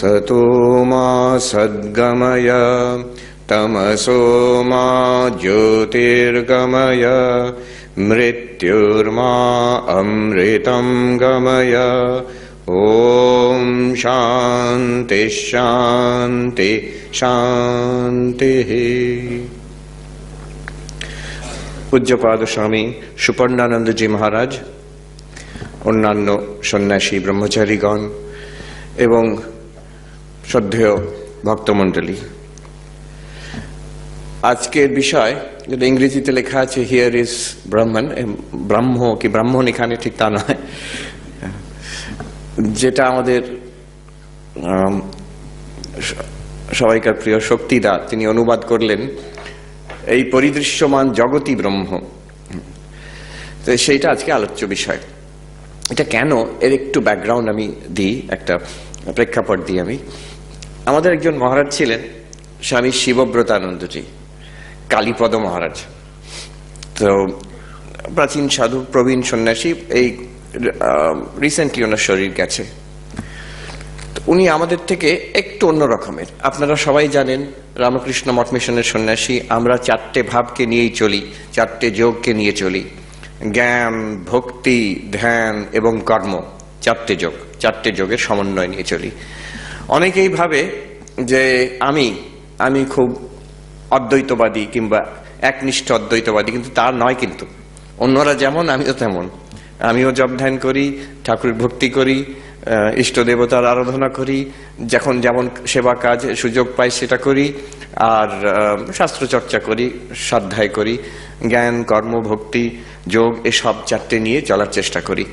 सतो मा सद्गमय तमसो मा ज्योतिर्गमय मृत्युर्मा अमृतं गमय। ओम शांति शांति शांति। पूज्यपाद स्वामी सुपर्णानंद जी महाराज, अन्यान्य सन्यासी ब्रह्मचारीगण एवं श्रद्धेय भक्तमंडली, আজকের বিষয় যেটা ইংরেজিতে লেখা আছে হিয়ার ইজ ব্রাহ্মণ, ব্রাহ্ম কি ব্রাহ্মণ এখানে ঠিক তা নয়, যেটা আমাদের সবাইকার প্রিয় শক্তিদা তিনি অনুবাদ করলেন এই পরিদৃশ্যমান জগতই ব্রহ্ম। তো সেইটা আজকে আলোচ্য বিষয়। এটা কেন, এর একটু ব্যাকগ্রাউন্ড আমি দিই, একটা প্রেক্ষাপট দিই আমি। আমাদের একজন মহারাজ ছিলেন স্বামী শিবব্রতানন্দজি, কালীপদ মহারাজ। তো প্রাচীন সাধু প্রবীণ সন্ন্যাসী, এই রিসেন্টলি ওনার শরীর গেছে। উনি আমাদের থেকে একটু অন্য রকমের। আপনারা সবাই জানেন রামকৃষ্ণ মঠ মিশনের সন্ন্যাসী, আমরা চারটে ভাবকে নিয়েই চলি, চারটে যোগকে নিয়ে চলি, জ্ঞান, ভক্তি, ধ্যান এবং কর্ম। চারটে যোগের সমন্বয় নিয়ে চলি। অনেকেই ভাবে যে আমি খুব অদ্বৈতবাদী কিংবা একনিষ্ঠ অদ্বৈতবাদী, কিন্তু তা নয়। কিন্তু অন্যরা যেমন আমিও তেমন। আমিও জপ ধ্যান করি, ঠাকুর ভক্তি করি, ইষ্ট দেবতার আরাধনা করি, যখন যেমন সেবা কাজ সুযোগ পাই সেটা করি, আর শাস্ত্র চর্চা করি, স্বাধ্যায় করি, জ্ঞান, কর্ম, ভক্তি, যোগ এসব চারটে নিয়ে চলার চেষ্টা করি।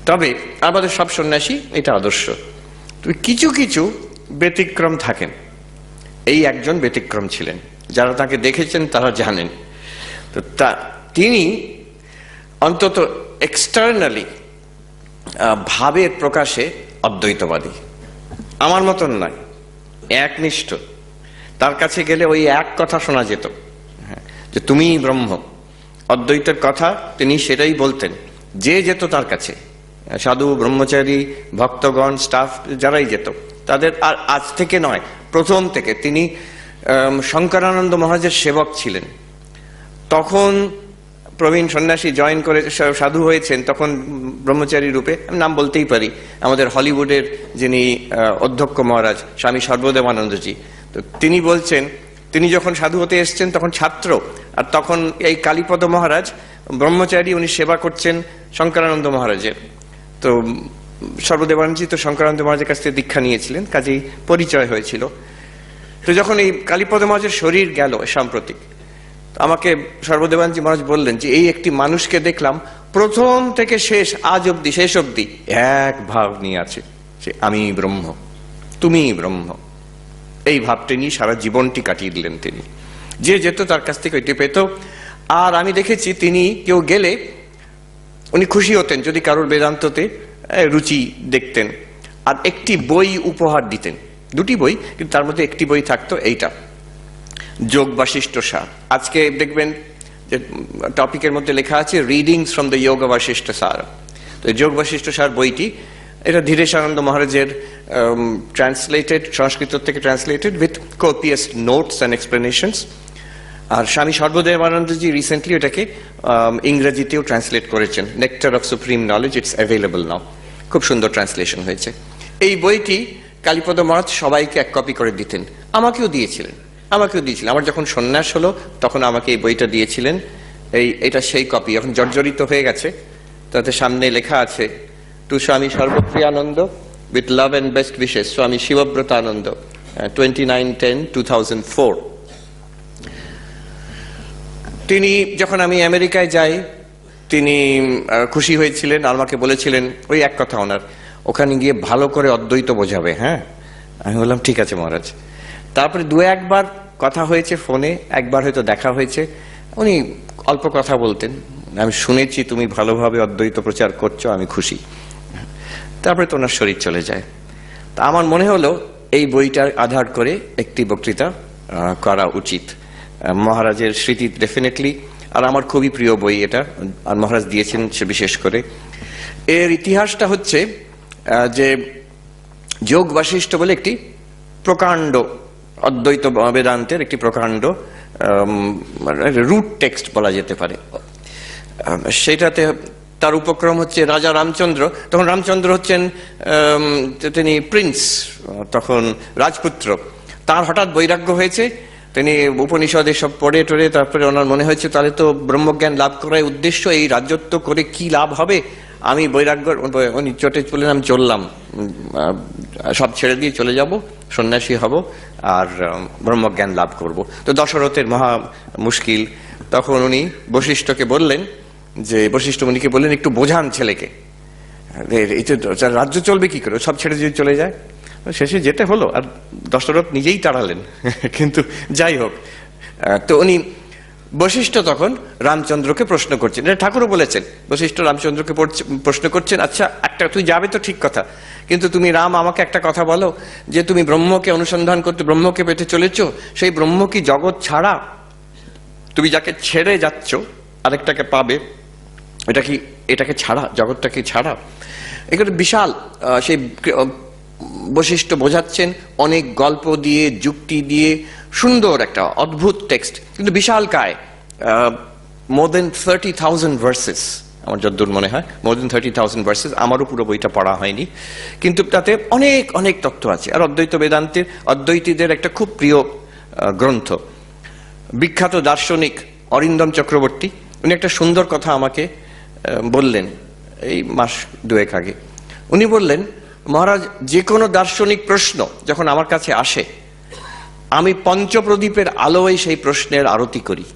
তবে আমাদের সব সন্ন্যাসী এটা আদর্শ। তবে কিছু কিছু ব্যতিক্রম থাকেন। এই একজন ব্যতিক্রম ছিলেন, যারা তাকে দেখেছেন তারা জানেন। তো তিনি অন্তত এক্সটার্নালি ভাবের প্রকাশে অদ্বৈতবাদী, আমার মতন নয়, একনিষ্ঠ। তার কাছে গেলে ওই এক কথা শোনা যেত, যে তুমিই ব্রহ্ম। অদ্বৈতের কথা তিনি সেটাই বলতেন, যে যেত তার কাছে, সাধু, ব্রহ্মচারী, ভক্তগণ, স্টাফ যারাই যেত তাদের। আর আজ থেকে নয়, প্রথম থেকে তিনি শঙ্করানন্দ মহারাজের সেবক ছিলেন। তখন প্রবীণ সন্ন্যাসী জয়েন করে সাধু হয়েছেন, তখন ব্রহ্মচারী রূপে, আমি নাম বলতেই পারি, আমাদের হলিউডের যিনি অধ্যক্ষ মহারাজ স্বামী সর্বদেবানন্দজি। তো তিনি বলছেন, তিনি যখন সাধু হতে এসছেন তখন ছাত্র, আর তখন এই কালীপদ মহারাজ ব্রহ্মচারী, উনি সেবা করছেন শঙ্করানন্দ মহারাজের। তো সর্বদেবানন্দজি তো শঙ্করানন্দ মহারাজের কাছ থেকে দীক্ষা নিয়েছিলেন, কাজেই পরিচয় হয়েছিল। তো যখন এই কালীপদ মহারাজের শরীর গেল সাম্প্রতিক, আমাকে সর্বদেবানন্দজি মহারাজ বললেন যে এই একটি মানুষকে দেখলাম প্রথম থেকে শেষ, আজ অব্দি, শেষ অব্দি এক ভাব নিয়ে আছে, যে আমি ব্রহ্ম, তুমি ব্রহ্ম। এই ভাবটি নিয়ে সারা জীবনটি কাটিয়ে দিলেন তিনি। যে যেত তার কাছ থেকে ওইটি পেত। আর আমি দেখেছি তিনি কেউ গেলে উনি খুশি হতেন যদি কারোর বেদান্ততে রুচি দেখতেন, আর একটি বই উপহার দিতেন। দুটি বই, কিন্তু তার মধ্যে একটি বই থাকতো এইটা, যোগ বাশিষ্ঠ সার। আজকে দেখবেন যে টপিকের মধ্যে লেখা আছে রিডিংস ফ্রম দ্য যোগ বাশিষ্ঠ সার। তো যোগ বাশিষ্ঠ সার বইটি, এটা ধীরেশানন্দ মহারাজের ট্রান্সলেটেড, সংস্কৃত থেকে translated with copious notes and explanations. আর স্বামী সর্বদেবানন্দজি রিসেন্টলি এটাকে ইংরেজিতেও ট্রান্সলেট করেছেন, nectar of supreme knowledge, it's available now. খুব সুন্দর ট্রান্সলেশন হয়েছে। এই বইটি কালীপদ মহারাজ সবাইকে এক কপি করে দিতেন, আমাকেও দিয়েছিলেন। আমার যখন সন্ন্যাস হলো তখন আমাকে এই বইটা দিয়েছিলেন। এটা সেই কপি, এখন জর্জরিত হয়ে গেছে। তাতে সামনে লেখা আছে, to Swami Sarvapriyananda with love and best wishes, Swami Shivavratananda, 29/10/2004। তিনি যখন আমি আমেরিকায় যাই, তিনি খুশি হয়েছিলেন, আর আমাকে বলেছিলেন ওই এক কথা, ওনার ওখানে গিয়ে ভালো করে অদ্বৈত বোঝাবে। হ্যাঁ, আমি বললাম ঠিক আছে মহারাজ। তারপরে দু একবার কথা হয়েছে ফোনে, একবার হয়তো দেখা হয়েছে। উনি অল্প কথা বলতেন, আমি শুনেছি তুমি ভালোভাবে অদ্বৈত প্রচার করছো, আমি খুশি। তারপরে তো ওনার শরীর চলে যায়। তা আমার মনে হলো এই বইটার আধার করে একটি বক্তৃতা করা উচিত। মহারাজের স্মৃতি ডেফিনেটলি, আর আমার খুবই প্রিয় বই এটা, আর মহারাজ দিয়েছেন সে বিশেষ করে। এর ইতিহাসটা হচ্ছে যে যোগ বাশিষ্ঠ বলে একটি প্রকাণ্ড অদ্বৈত বেদান্তের একটি প্রকাণ্ড রুট টেক্সট বলা যেতে পারে। সেটাতে তার উপক্রম হচ্ছে রাজা রামচন্দ্র। তখন রামচন্দ্র হচ্ছেন তিনি প্রিন্স, তখন রাজপুত্র। তার হঠাৎ বৈরাগ্য হয়েছে, তিনি উপনিষদে সব পড়ে টড়ে তারপরে ওনার মনে হয়েছে তাহলে তো ব্রহ্মজ্ঞান লাভ করার উদ্দেশ্য, এই রাজত্ব করে কি লাভ হবে, আমি বৈরাগ্য, উনি চটে বললেন আমি চললাম, সব ছেড়ে দিয়ে চলে যাব, সন্ন্যাসী হব আর ব্রহ্মজ্ঞান লাভ করব। তো দশরথের মহা মুশকিল। তখন উনি বশিষ্ঠকে বললেন, যে বশিষ্ঠ মুনিকে বললেন একটু বোঝান ছেলেকে, এই তো রাজ্য চলবে কি করে, সব ছেড়ে যদি চলে যায়। শেষে যেতে হলো, আর দশরথ নিজেই তাড়ালেন। কিন্তু যাই হোক, তো উনি বশিষ্ঠ তখন রামচন্দ্রকে প্রশ্ন করছেন, এটা ঠাকুরও বলেছেন, বশিষ্ঠ রামচন্দ্রকে প্রশ্ন করছেন, আচ্ছা একটা তুই যাবে তো ঠিক কথা, কিন্তু তুমি রাম আমাকে একটা কথা বলো, যে তুমি ব্রহ্মকে অনুসন্ধান করতে ব্রহ্মকে পেতে চলেছ, সেই ব্রহ্ম কি জগৎ ছাড়া? তুমি যাকে ছেড়ে যাচ্ছ আরেকটাকে পাবে, এটা কি এটাকে ছাড়া, জগৎটাকে ছাড়া? এখানে বিশাল সেই বশিষ্ঠ বোঝাচ্ছেন অনেক গল্প দিয়ে, যুক্তি দিয়ে, সুন্দর একটা অদ্ভুত টেক্সট, কিন্তু বিশাল কায়, মোর দেন 30,000 ভার্সেস, আমার যতদূর মনে হয় মোর দেন 30,000 ভার্সেস। আমারও পুরো বইটা পড়া হয়নি, কিন্তু তাতে অনেক অনেক তথ্য আছে। আর অদ্বৈত বেদান্তের অদ্বৈতীদের একটা খুব প্রিয় গ্রন্থ। বিখ্যাত দার্শনিক অরিন্দম চক্রবর্তী, উনি একটা সুন্দর কথা আমাকে বললেন এই মাস দুয়েক আগে। উনি বললেন, মহারাজ যে কোনো দার্শনিক প্রশ্ন যখন আমার কাছে আসে, আমি পঞ্চপ্রদীপের আলোয় সেই প্রশ্নের আরতি করি,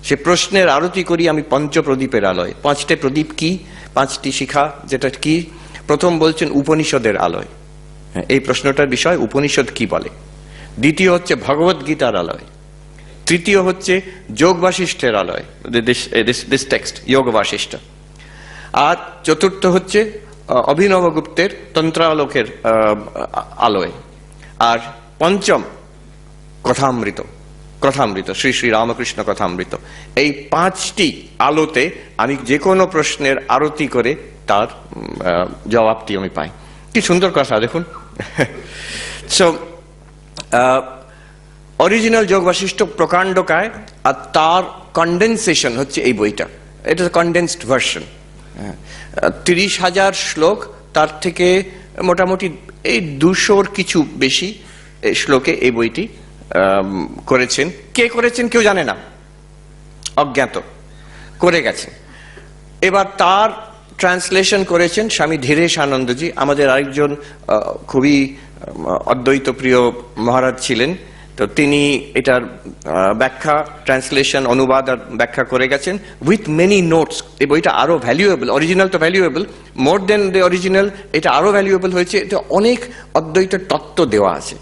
সে প্রশ্নের আরতি করি আমি পঞ্চপ্রদীপের আলোয়। 5টে প্রদীপ কি, 5টি শিখা, যেটা কি? প্রথম বলছেন উপনিষদের আলোয়, এই প্রশ্নটার বিষয় উপনিষদ কি বলে। দ্বিতীয় হচ্ছে ভগবত গীতার আলোয়। তৃতীয় হচ্ছে যোগ বাশিষ্ঠের আলোয়, দিস টেক্সট যোগ বাশিষ্ঠ। আর চতুর্থ হচ্ছে অভিনব গুপ্তের তন্ত্রালোকের আলোয়। আর পঞ্চম কথামৃত, কথামৃত, শ্রী শ্রী রামকৃষ্ণ কথামৃত। এই 5টি আলোতে আমি যে কোনো প্রশ্নের আরতি করে তার জবাবটি আমি পাই। কি সুন্দর কথা দেখুন। সো অরিজিনাল যোগ বাশিষ্ঠ প্রকাণ্ডকায়, আর তার কন্ডেনসেশন হচ্ছে এই বইটা। এটা কন্ডেন্সড ভার্সন, 30,000 শ্লোক, তার থেকে মোটামুটি এই 200-র কিছু বেশি শ্লোকে এই বইটি করেছেন। কে করেছেন কেউ জানে না, অজ্ঞাত করে গেছেন। এবার তার ট্রান্সলেশন করেছেন স্বামী ধীরেশ আনন্দজি, আমাদের আরেকজন খুবই অদ্বৈত প্রিয় মহারাজ ছিলেন। তো তিনি এটার ব্যাখ্যা, ট্রান্সলেশন, অনুবাদ আর ব্যাখ্যা করে গেছেন উইথ মেনি নোটস। এই বইটা আরো ভ্যালুয়েবল, অরিজিনাল তো valuable, more than the original এটা আরো ভ্যালুয়েবল হয়েছে। এটা অনেক অদ্বৈত তত্ত্ব দেওয়া আছে,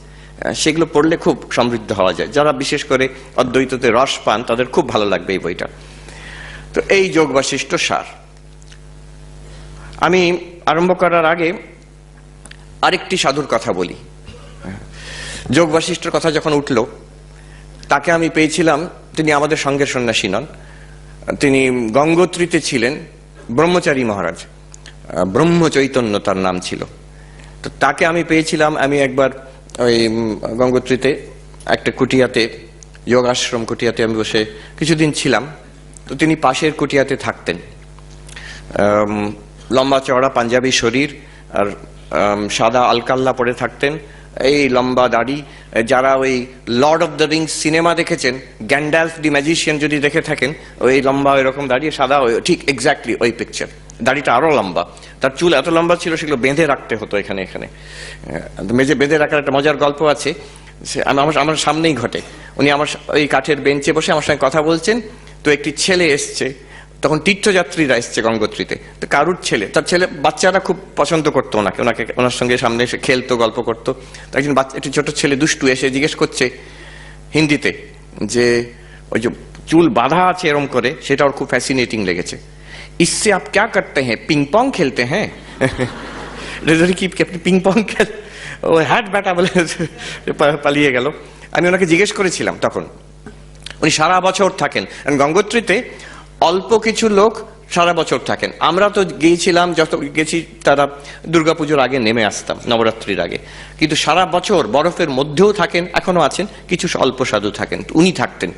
সেগুলো পড়লে খুব সমৃদ্ধ হওয়া যায়। যারা বিশেষ করে অদ্বৈততে রস পান তাদের খুব ভালো লাগবে এই বইটা। তো এই যোগ বাশিষ্ঠ সার। আমি আরম্ভ করার আগে আরেকটি সাধুর কথা বলি। যোগ বাশিষ্ঠের কথা যখন উঠল, তাকে আমি পেয়েছিলাম, তিনি আমাদের সঙ্গের সন্ন্যাসী নন, তিনি গঙ্গোত্রীতে ছিলেন, ব্রহ্মচারী মহারাজ, ব্রহ্ম চৈতন্য তার নাম ছিল। তো তাকে আমি পেয়েছিলাম, আমি একবার ওই গঙ্গোত্রীতে একটা কুটিয়াতে, যোগাশ্রম কুটিয়াতে আমি বসে কিছুদিন ছিলাম। তো তিনি পাশের কুটিয়াতে থাকতেন, লম্বা চওড়া পাঞ্জাবি শরীর আর সাদা আলকাল্লা পরে থাকতেন, এই লম্বা দাড়ি। যারা ওই Lord of the Rings cinema দেখেছেন, গ্যান্ডালফ দি ম্যাজিশিয়ান যদি দেখে থাকেন, ওই লম্বা এরকম দাঁড়িয়ে সাদা, ঠিক এক্স্যাক্টলি ওই পিকচার। দাড়িটা আরো লম্বা, তার চুল এত লম্বা ছিল সেগুলো বেঁধে রাখতে হতো এখানে এখানে। মেঝে বেঁধে রাখার একটা মজার গল্প আছে, আমার সামনেই ঘটে। উনি আমার ওই কাঠের বেঞ্চে বসে আমার সঙ্গে কথা বলছেন। তো একটি ছেলে এসছে, তখন তীর্থযাত্রীরা এসছে গঙ্গোত্রীতে। তো কারুর ছেলে, তার ছেলে, বাচ্চারা খুব পছন্দ করতো ওনাকে, ওনার সঙ্গে সামনে এসে খেলতো, গল্প করতো। তো একজন একটি ছোট ছেলে দুষ্টু এসে জিজ্ঞেস করছে হিন্দিতে যে ওই যে চুল বাঁধা আছে এরম করে, সেটা ওর খুব ফ্যাসিনেটিং লেগেছে। ইসসে আপ ক্যা করতে হ্যাঁ, পিং পং খেলতে হ্যাঁ? কি আপনি পিং পং খেল? ও হ্যাট ব্যাটা বলে পালিয়ে গেল। আমি ওনাকে জিজ্ঞেস করেছিলাম, তখন উনি সারা বছর থাকেন। গঙ্গোত্রীতে অল্প কিছু লোক সারা বছর থাকেন। আমরা তো গিয়েছিলাম, যত গেছি তারা দুর্গাপুজোর আগে নেমে আসতাম, নবরাত্রির আগে। কিন্তু সারা বছর বরফের মধ্যেও থাকেন, এখনো আছেন, কিছু অল্প সাধু থাকেন, উনি থাকতেন।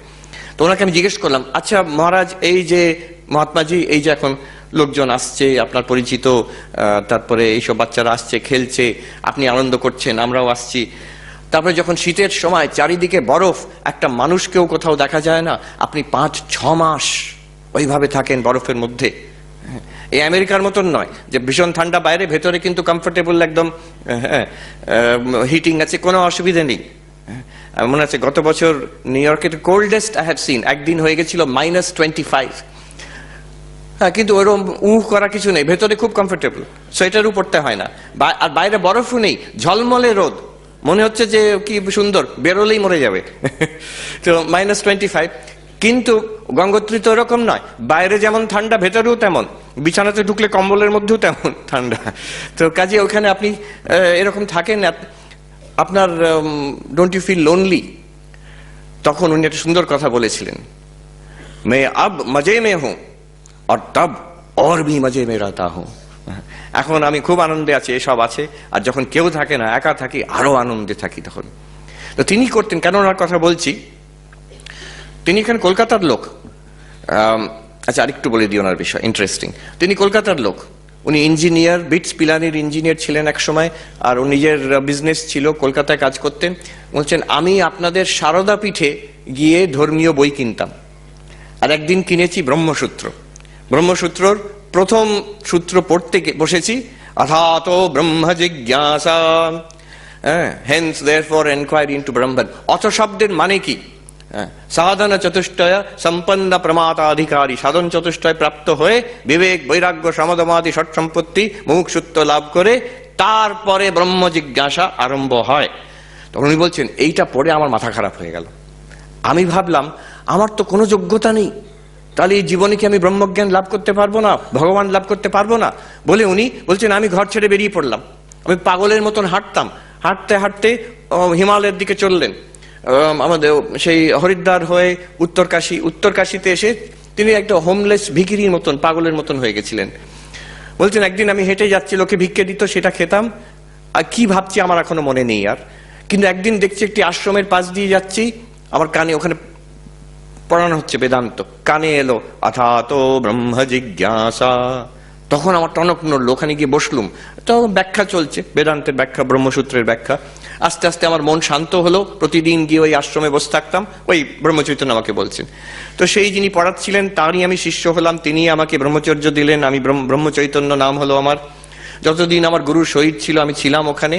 তো ওনাকে আমি জিজ্ঞেস করলাম, আচ্ছা মহারাজ, এই যে মহাত্মাজি, এই যে এখন লোকজন আসছে আপনার পরিচিত, তারপরে এইসব বাচ্চারা আসছে, খেলছে, আপনি আনন্দ করছেন, আমরাও আসছি, তারপরে যখন শীতের সময় চারিদিকে বরফ, একটা মানুষকেও কোথাও দেখা যায় না, আপনি 5-6 মাস ওইভাবে থাকেন বরফের মধ্যে। এই আমেরিকার মতন নয় যে ভীষণ ঠান্ডা বাইরে, ভেতরে কিন্তু কমফোর্টেবল একদম, হিটিং আছে, কোনো অসুবিধা নেই। মনে আছে গত বছর নিউ ইয়র্কের কোল্ডেস্ট আই হ্যাভ সিন, একদিন হয়ে গেছিল -25। হ্যাঁ, কিন্তু ওরকম করা কিছু নেই, ভেতরে খুব কমফোর্টেবল, সোয়েটারও পরতে হয় না, আর বাইরে বরফও নেই, ঝলমলে রোদ, মনে হচ্ছে যে কি সুন্দর, বেরোলেই মরে যাবে। তো -25। কিন্তু গঙ্গোত্রী তো এরকম নয়, বাইরে যেমন ঠান্ডা ভেতরেও তেমন, বিছানাতে ঢুকলে কম্বলের মধ্যেও তেমন ঠান্ডা। তো কাজে ওখানে আপনি এরকম থাকেন, আপনার ডোন্ট ইউ ফিল লোনলি? তখন উনি একটা সুন্দর কথা বলেছিলেন, মে আব মজে মে হুঁ আর তব और भी मजे में रहता हूं। এখন আমি খুব আনন্দে আছি, এসব আছে, আর যখন কেউ থাকে না, একা থাকি, আরো আনন্দে থাকি তখন। তো তিনি করতেন, কেন ওনার কথা বলছি, তিনি এখানে কলকাতার লোক। আচ্ছা আরেকটু বলে দিই ওনার বিষয়, ইন্টারেস্টিং। তিনি কলকাতার লোক, উনি ইঞ্জিনিয়ার, বিটস পিলানির ইঞ্জিনিয়ার ছিলেন এক সময়, আর ওর নিজের বিজনেস ছিল, কলকাতায় কাজ করতেন। বলছেন, আমি আপনাদের সারদা পীঠে গিয়ে ধর্মীয় বই কিনতাম, আর একদিন কিনেছি ব্রহ্মসূত্র। ব্রহ্মসূত্রর প্রথম সূত্র পড়তে বসেছি, অথাত ব্রহ্ম জিজ্ঞাসা, হেন্স দেয়ারফর এনকোয়ারি ইনটু ব্রহ্মণ। অথ শব্দের মানে কি? সাধন চতুষ্টয় সম্পন্ন প্রমাতাধিকারী, সাধন চতুষ্টয় প্রাপ্ত হয়ে বিবেক, বৈরাগ্য, সমদমাদি ষট সম্পত্তি, মুমুক্ষুত্ব লাভ করে তারপরে ব্রহ্ম জিজ্ঞাসা আরম্ভ হয়। তখন উনি বলছেন, এইটা পড়ে আমার মাথা খারাপ হয়ে গেল। আমি ভাবলাম, আমার তো কোনো যোগ্যতা নেই, তাহলে এই জীবনে কি আমি ব্রহ্মজ্ঞান লাভ করতে পারবো না, ভগবান লাভ করতে পারবো না? বলে উনি বলছেন, আমি ঘর ছেড়ে বেরিয়ে পড়লাম। আমি পাগলের মতন হাঁটতাম, হাঁটতে হাঁটতে হিমালয়ের দিকে চললেন, আমাদের সেই হরিদ্বার হয়ে উত্তরকাশী, উত্তরকাশীতে এসে তিনি একটা হোমলেস ভিখিরির মতন, পাগলের মতন হয়ে গেছিলেন। বলছেন, একদিন আমি হেঁটে যাচ্ছি, লোকে ভিক্ষে দিত, সেটা খেতাম, আর কি ভাবছি আমার এখনো মনে নেই আর। কিন্তু একদিন দেখছি একটি আশ্রমের পাশ দিয়ে যাচ্ছি, আমার কানে ওখানে পড়ানো হচ্ছে বেদান্ত, কানে এলো অথাত ব্রহ্ম জিজ্ঞাসা। তখন আমার টনক নড়লো, ওখানে গিয়ে বসলুম। তো ব্যাখ্যা চলছে, বেদান্তের ব্যাখ্যা, ব্রহ্মসূত্রের ব্যাখ্যা। আস্তে আস্তে আমার মন শান্ত হলো, প্রতিদিন গিয়ে ওই আশ্রমে বসে থাকতাম, ওই ব্রহ্মচৈতন্য আমাকে বলছেন। তো সেই যিনি পড়াচ্ছিলেন তারই আমি শিষ্য হলাম, তিনি আমাকে ব্রহ্মচর্য দিলেন, আমি ব্রহ্মচৈতন্য নাম হলো আমার। যতদিন আমার গুরুর শরীর ছিল আমি ছিলাম ওখানে।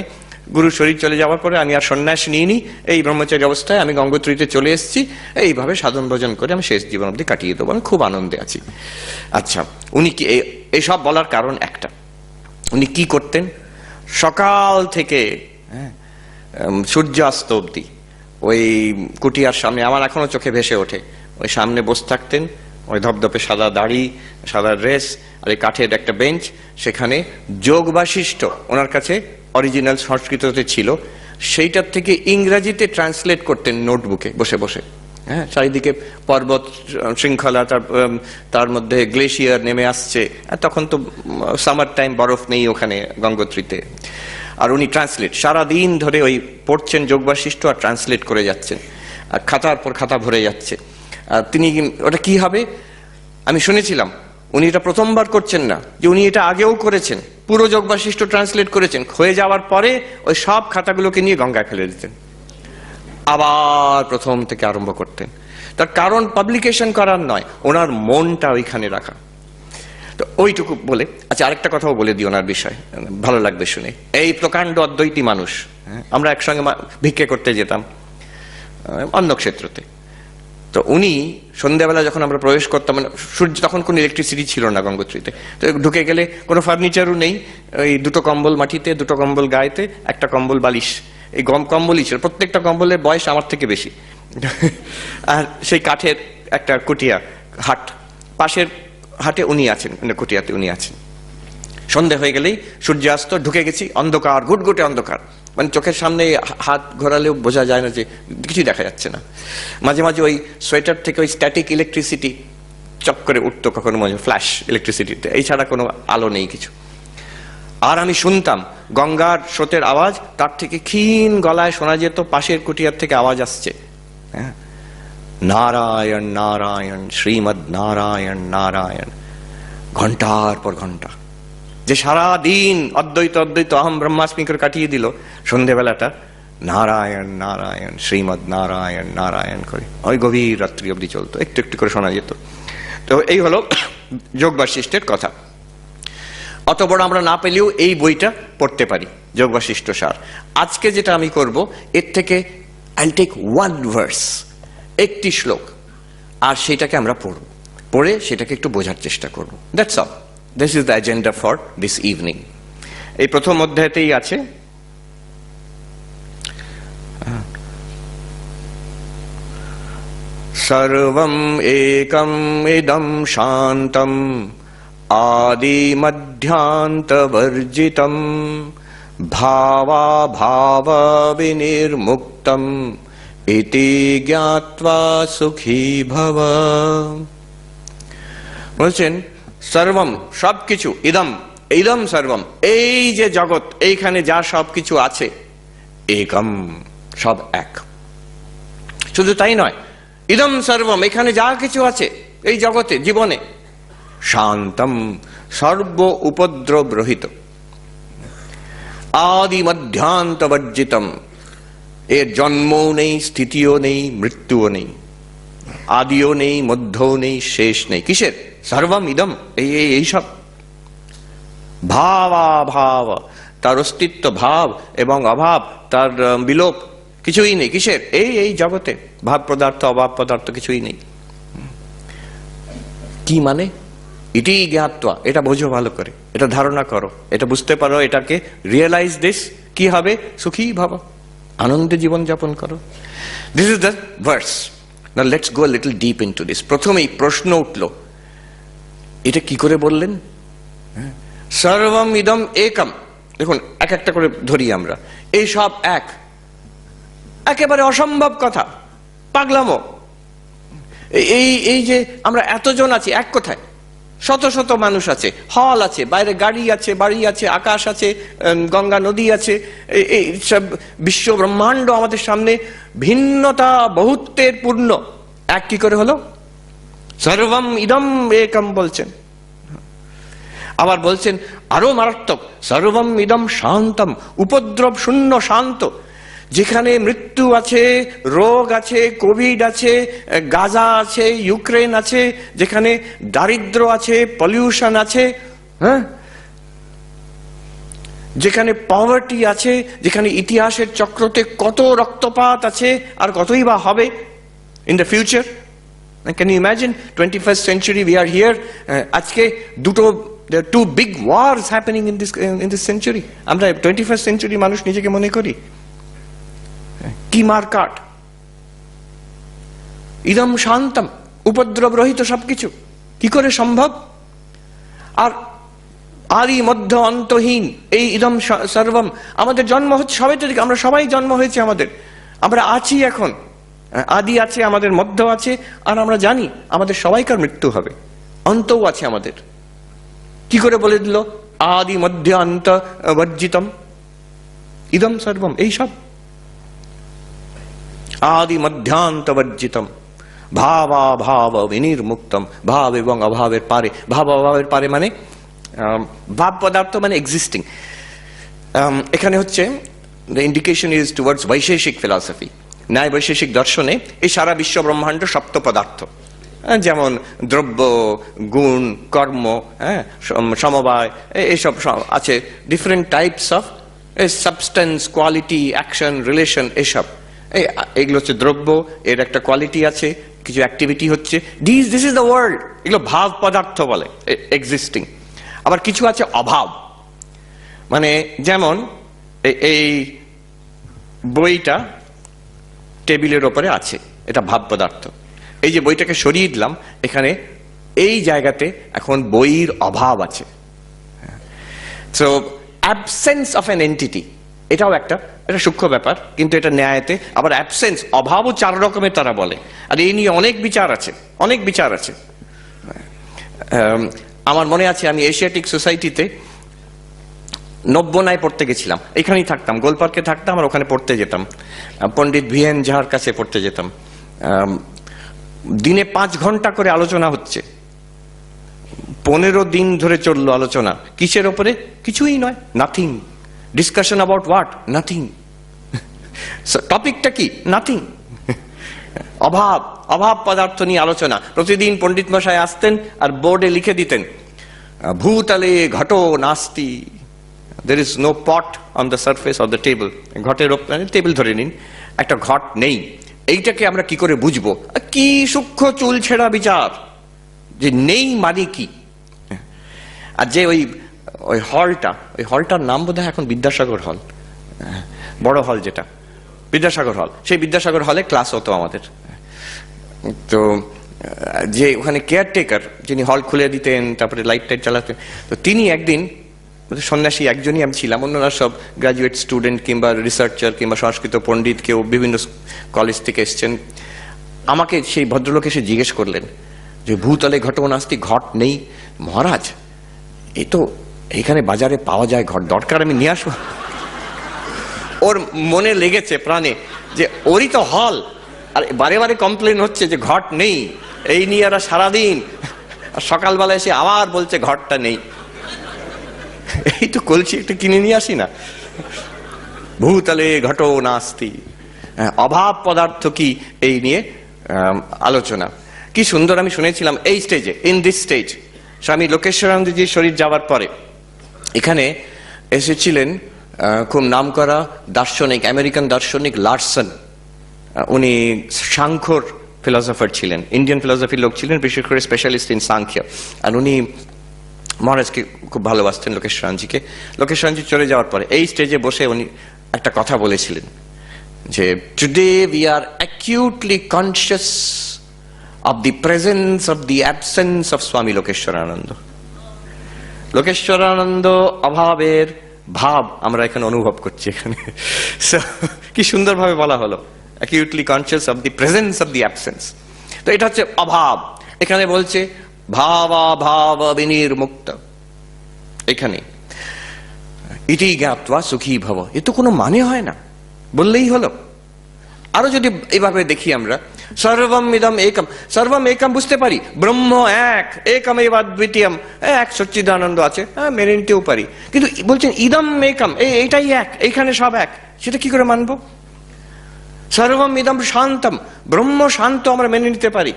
গুরুর শরীর চলে যাওয়ার পরে আমি আর সন্ন্যাস নিইনি, এই ব্রহ্মচারী অবস্থায় আমি গঙ্গোত্রীতে চলে এসেছি। এইভাবে সাধন ভজন করে আমি শেষ জীবন অবধি কাটিয়ে দেবো, আমি খুব আনন্দে আছি। আচ্ছা, উনি কি এইসব বলার কারণ একটা, উনি কি করতেন, সকাল থেকে সূর্যাস্ত অবধি ওই কুটিয়ার সামনে, আমার এখনো চোখে ভেসে ওঠে, ওই সামনে বসে থাকতেন, ওই ধপধপে সাদা দাড়ি, সাদা ড্রেস, আর এই কাঠের একটা বেঞ্চ, সেখানে যোগ বাশিষ্ঠ ওনার কাছে অরিজিনাল সংস্কৃততে ছিল, সেইটার থেকে ইংরাজিতে ট্রান্সলেট করতেন নোটবুকে বসে বসে। হ্যাঁ, চারিদিকে পর্বত শৃঙ্খলা, তার মধ্যে গ্লেশিয়ার নেমে আসছে, তখন তো সামার টাইম, বরফ নেই ওখানে গঙ্গোত্রীতে। আর উনি ট্রান্সলেট সারাদিন ধরে ওই পড়ছেন যোগ বাশিষ্ঠ, আর ট্রান্সলেট করে যাচ্ছেন, আর খাতার পর খাতা ভরে যাচ্ছে। আর তিনি, ওটা কি হবে আমি শুনেছিলাম, উনি এটা প্রথমবার করছেন না, যে উনি এটা আগেও করেছেন, পুরো যোগ বাশিষ্ঠ ট্রান্সলেট করেছেন, হয়ে যাওয়ার পরে ওই সব খাতাগুলোকে নিয়ে গঙ্গায় ফেলে দিতেন, আবার প্রথম থেকে আরম্ভ করতেন। তার কারণ পাবলিকেশন করার নয়, ওনার মনটা ওইখানে রাখা। তো ওইটুকু বলে, আচ্ছা আরেকটা কথাও বলে দিই ওনার বিষয়, ভালো লাগবে শুনে। এই প্রকাণ্ড অদ্বৈতী মানুষ, আমরা একসঙ্গে ভিক্ষে করতে যেতাম অন্য ক্ষেত্রতে। তো উনি সন্ধ্যাবেলা যখন আমরা প্রবেশ করতাম, মানে সূর্য, তখন কোনো ইলেকট্রিসিটি ছিল না গঙ্গোত্রীতে, তো ঢুকে গেলে কোনো ফার্নিচারও নেই, ওই দুটো কম্বল মাটিতে, দুটো কম্বল গায়েতে, একটা কম্বল বালিশ, এই কম্বলই ছিল। প্রত্যেকটা কম্বলের বয়স আমার থেকে বেশি। আর সেই কাঠের একটা কুটিয়া হাট, পাশের হাটে উনি আছেন, কুটিয়াতে উনি আছেন। সন্ধ্যা হয়ে গেলেই সূর্যাস্ত, ঢুকে গেছি, অন্ধকার, ঘুটঘুটে অন্ধকার, মানে চোখের সামনে হাত ঘোরালেও বোঝা যায় না, যে কিছুই দেখা যাচ্ছে না। মাঝে মাঝে ওই সোয়েটার থেকে ওই স্ট্যাটিক ইলেকট্রিসিটি চক করে উঠতো কখনো মনে ফ্ল্যাশ ইলেকট্রিসিটিতে, এই ছাড়া কোনো আলো নেই কিছু। আর আমি শুনতাম গঙ্গার স্রোতের আওয়াজ, তার থেকে ক্ষীণ গলায় শোনা যেত পাশের কুটিয়ার থেকে আওয়াজ আসছে, হ্যাঁ, নারায়ণ নারায়ণ শ্রীমদ নারায়ণ নারায়ণ, ঘন্টার পর ঘন্টা। যে সারা দিন অদ্বৈত অদ্বৈত অহম ব্রহ্মাস্মি করে কাটিয়ে দিল, সন্ধেবেলাটা নারায়ণ নারায়ণ শ্রীমদ নারায়ণ নারায়ণ করে ওই গভীর রাত্রি অবধি চলতো, একটু একটু করে শোনা যেত। তো এই হলো যোগ বাশিষ্ঠের কথা। অত বড় আমরা না পেলেও এই বইটা পড়তে পারি, যোগ বাশিষ্ঠ সার। আজকে যেটা আমি করব, এর থেকে আইল টেক ওয়ান ভার্স, একটি শ্লোক, আর সেটাকে আমরা পড়ব, পড়ে সেটাকে একটু বোঝার চেষ্টা করব। That's all. This is the agenda for this evening. এই প্রথম অধ্যায়তেই আছে সর্বম একম ইদম শান্তম আদি মধ্যান্তবর্জিতম ভাবাভাব বিনির্মুক্তম ইতি জ্ঞাত্বা সুখী ভব। বলছেন সর্বম সবকিছু, ইদম ইদম সর্বম এই যে জগৎ, এইখানে যা সবকিছু আছে, একম সব এক। শুধু তাই নয়, ইদম সর্বম এখানে যা কিছু আছে এই জগতে জীবনে, শান্তম সর্ব উপদ্রব রহিত, আদি মধ্যান্তবর্জিতম এর জন্মও নেই, স্থিতিও নেই, মৃত্যুও নেই, আদিও নেই, মধ্যও নেই, শেষ নেই। কিসের? সর্বম ইদম এই সব। ভাবাভাব তার অস্তিত্ব, ভাব এবং অভাব তার বিলোপ কিছুই নেই। কিসের? এই জগতে ভাব পদার্থ অভাব পদার্থ কিছুই নেই। কি মানে? ইতি জ্ঞাত্বা, এটা বোঝো ভালো করে, এটা ধারণা করো, এটা বুঝতে পারো, এটাকে রিয়েলাইজ দিস, কি হবে? সুখী ভব, আনন্দে জীবন যাপন করো। This is the verse. Now let's go little deep into this. প্রথমেই প্রশ্ন উঠলো, এটা কি করে বললেন? সর্বম ইদম একম। দেখুন এক একটা করে ধরি আমরা, এই সব এক, একেবারে অসম্ভব কথা, পাগলামো। এই যে আমরা এতজন আছি, এক কোথায়? শত শত মানুষ আছে, হল আছে, বাইরে গাড়ি আছে, বাড়ি আছে, আকাশ আছে, গঙ্গা নদী আছে, এই সব বিশ্ব ব্রহ্মাণ্ড আমাদের সামনে, ভিন্নতা বহুত্বের পূর্ণ, এক কি করে হলো? সর্বম ইদম একম বলছেন। আবার বলছেন আরো মারাত্মক, সর্বম ইদম শান্তম, উপদ্রব শূন্য শান্ত। যেখানে মৃত্যু আছে, রোগ আছে, কোভিড আছে, গাজা আছে, ইউক্রেন আছে, যেখানে দারিদ্র আছে, পলিউশন আছে, হ্যাঁ, যেখানে পভার্টি আছে, যেখানে ইতিহাসের চক্রতে কত রক্তপাত আছে, আর কতই বা হবে in the future. Can you imagine? 21st century we are here. আজকে there are two big wars happening in this century. আমরা 21st century মানুষ নিজেকে মনে করি। কি মারকাট! ইদম শান্তম, উপদ্রব রহিত সবকিছু, কি করে সম্ভব? আর আদি মধ্য অন্তহীন এই ইদম সর্বম। আমাদের জন্ম হচ্ছে সবাই তো, আমরা সবাই জন্ম হয়েছে, আমরা আছি এখন, আদি আছে, আমাদের মধ্য আছে, আর আমরা জানি আমাদের সবাইকার মৃত্যু হবে, অন্তও আছে আমাদের। কি করে বলে দিল? আদি মধ্য অন্ত বর্জিতম ইদম সর্বম, এই সব আদি মধ্যান্তবর্জিতম ভাবাভাব বিনির্মুক্তম। ভাব এবং অভাবের পারে, ভাব অভাবের পারে মানে ভাব পদার্থ মানে এক্সিস্টিং। এখানে হচ্ছে the indication is towards Vaisheshika philosophy. ন্যায় বৈশেষিক দর্শনে এই সারা বিশ্ব ব্রহ্মাণ্ড সপ্ত পদার্থ, যেমন দ্রব্য, গুণ, কর্ম, সমবায়, এইসব আছে, different types of substance, quality, action, relation, এসব। এগুলো হচ্ছে দ্রব্য, এর একটা কোয়ালিটি আছে, কিছু অ্যাক্টিভিটি হচ্ছে, দিস ইজ দ্য ওয়ার্ল্ড। এগুলো ভাব পদার্থ বলে, এক্সিস্টিং। আবার কিছু আছে অভাব, মানে যেমন এই বইটা টেবিলের ওপরে আছে, এটা ভাব পদার্থ। এই যে বইটাকে সরিয়ে দিলাম, এখানে এই জায়গাতে এখন বইয়ের অভাব আছে। So absence of an entity, এটাও একটা সূক্ষ্ম ব্যাপার, কিন্তু এটা ন্যায়তে আবার অ্যাবসেন্স, অভাবও চার রকমের তারা বলে। আর এই নিয়ে অনেক বিচার আছে, অনেক বিচার আছে। আমার মনে আছে আমি এশিয়াটিক সোসাইটিতে নব্বনায় পড়তে গেছিলাম, এখানেই থাকতাম, গোলপার্কে থাকতাম আর ওখানে পড়তে যেতাম, পণ্ডিত ভিএন ঝার কাছে পড়তে যেতাম। দিনে 5 ঘন্টা করে আলোচনা হচ্ছে, 15 দিন ধরে চললো আলোচনা। কিসের ওপরে? কিছুই নয়, nothing. Discussion about what? Nothing. টপিকটা কি? নাথিং। অভাব, অভাব পদার্থ নিয়ে আলোচনা। প্রতিদিন পণ্ডিত মশাই আসতেন আর বোর্ডে লিখে দিতেন, ভূতলে ঘটো নাস্তি, there is no pot on the surface of the table. ঘটের ওপরে, টেবিল ধরে নিন, একটা ঘট নেই। এইটাকে আমরা কি করে বুঝবো? কি সূক্ষ্ম চুল ছেঁড়া বিচার যে নেই মানে কি। আর যে ওই হলটার নাম বোধহয় এখন বিদ্যাসাগর হল, বড় হল যেটা বিদ্যাসাগর হল, সেই বিদ্যাসাগর হলে ক্লাস হতো আমাদের। তো যে ওখানে কেয়ারটেকার যিনি হল খুলে দিতেন, তারপরে লাইট টাইট চালাতেন, তো তিনি একদিন, সন্ন্যাসী একজনই আমি ছিলাম, অন্যরা সব গ্রাজুয়েট স্টুডেন্ট কিংবা রিসার্চার কিংবা সংস্কৃত পণ্ডিত, কেউ বিভিন্ন কলেজ থেকে এসছেন। আমাকে সেই ভদ্রলোক এসে জিজ্ঞেস করলেন যে ভূতলে ঘটো নাস্তি, ঘট নেই মহারাজ, এই তো এখানে বাজারে পাওয়া যায় ঘট, দরকার আমি নিয়ে আসবো। ওর মনে লেগেছে প্রাণে যে ওরই তো হল, আর বারে বারে কমপ্লেন হচ্ছে যে ঘট নেই, এই নিয়ে এরা সারাদিন, আর সকালবেলা এসে আবার বলছে ঘটটা নেই। এই তো কলছি একটা কিনে নিয়ে আসি না। ভূতলে ঘটো নাস্তি, অভাব পদার্থ কি, এই নিয়ে আলোচনা। কি সুন্দর আমি শুনেছিলাম এই স্টেজে, ইন দিস স্টেজ, স্বামী লোকেশ্বরানন্দজির শরীর যাওয়ার পরে এখানে এসেছিলেন খুব নামকরা দার্শনিক, আমেরিকান দার্শনিক লার্সন। উনি সাংখ্যর ফিলসফার ছিলেন, ইন্ডিয়ান ফিলসফির লোক ছিলেন, বিশেষ করে স্পেশালিস্ট ইন সাংখ্য। আর উনি মহারাজকে খুব ভালোবাসতেন, লোকেশ্বরানজিকে। লোকেশ্বরানজি চলে যাওয়ার পরে এই স্টেজে বসে উনি একটা কথা বলেছিলেন যে today we are acutely conscious of the presence of the absence of Swami Lokeshwarananda. Lokeswarananda অভাবের ভাব আমরা এখানে অনুভব করছি এখানে। কি সুন্দরভাবে বলা হলো, acutely conscious of the presence of the absence. তো এটা হচ্ছে অভাব। এখানে বলছে ভাবাভাব বিনির্মুক্ত, এখানে ইতি জ্ঞাত্বা সুখী ভব, এ তো কোনো মানে হয় না, বললেই হলো। আরো যদি এভাবে দেখি আমরা, সর্বম ইদম একম, সর্বম একম বুঝতে পারি, ব্রহ্ম এক, একম এব দ্বিতীয়ম, এক সচ্চিদানন্দ আছে, হ্যাঁ মেনে নিতেও পারি। কিন্তু বলছেন ইদম একম, এইটাই এক, এইখানে সব এক, সেটা কি করে মানবো? সর্বম ইদম শান্তম, ব্রহ্ম শান্ত আমরা মেনে নিতে পারি,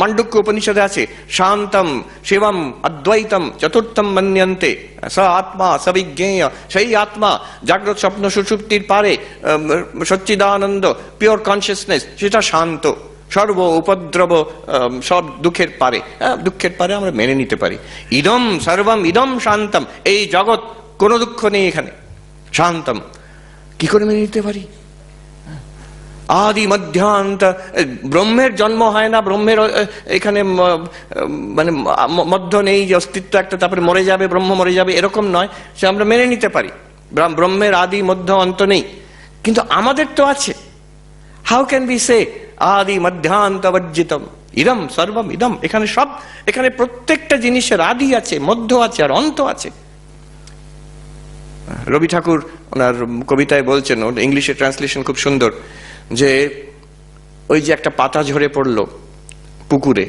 মান্ডুক্য উপনিষদে আছে, শান্তম শিবম অদ্বৈতম চতুর্থম মন্যন্তে, স আত্মা সবিজ্ঞেয়, সেই আত্মা জাগ্রত স্বপ্ন সুষুপ্তির পারে, সচ্চিদানন্দ পিওর কনসিয়াসনেস, সেটা শান্ত, সর্ব উপদ্রব সব দুঃখের পারে, দুঃখের পারে আমরা মেনে নিতে পারি। ইদম সর্বম ইদম শান্তম, এই জগৎ কোনো দুঃখ নেই এখানে, শান্তম কি করে মেনে নিতে পারি? আদি মধ্যান্ত, ব্রহ্মের জন্ম হয় না, ব্রহ্মের এখানে মানে মধ্য নেই, যে অস্তিত্ব একটা, তারপরে মরে যাবে, ব্রহ্ম মরে যাবে, এরকম নয়, সে আমরা মেনে নিতে পারি। ব্রহ্মের আদি মধ্য অন্ত নেই, কিন্তু আমাদের তো আছে। হাউ ক্যান বি সে আদি মধ্যান্ত বর্জিতম ইদম সর্বম ইদম, এখানে সব, এখানে প্রত্যেকটা জিনিসের আদি আছে, মধ্য আছে আর অন্ত আছে। রবি ঠাকুর ওনার কবিতায় বলছেন, ইংলিশে ট্রান্সলেশন খুব সুন্দর, যে ওই যে একটা পাতা ঝরে পড়লো পুকুরে,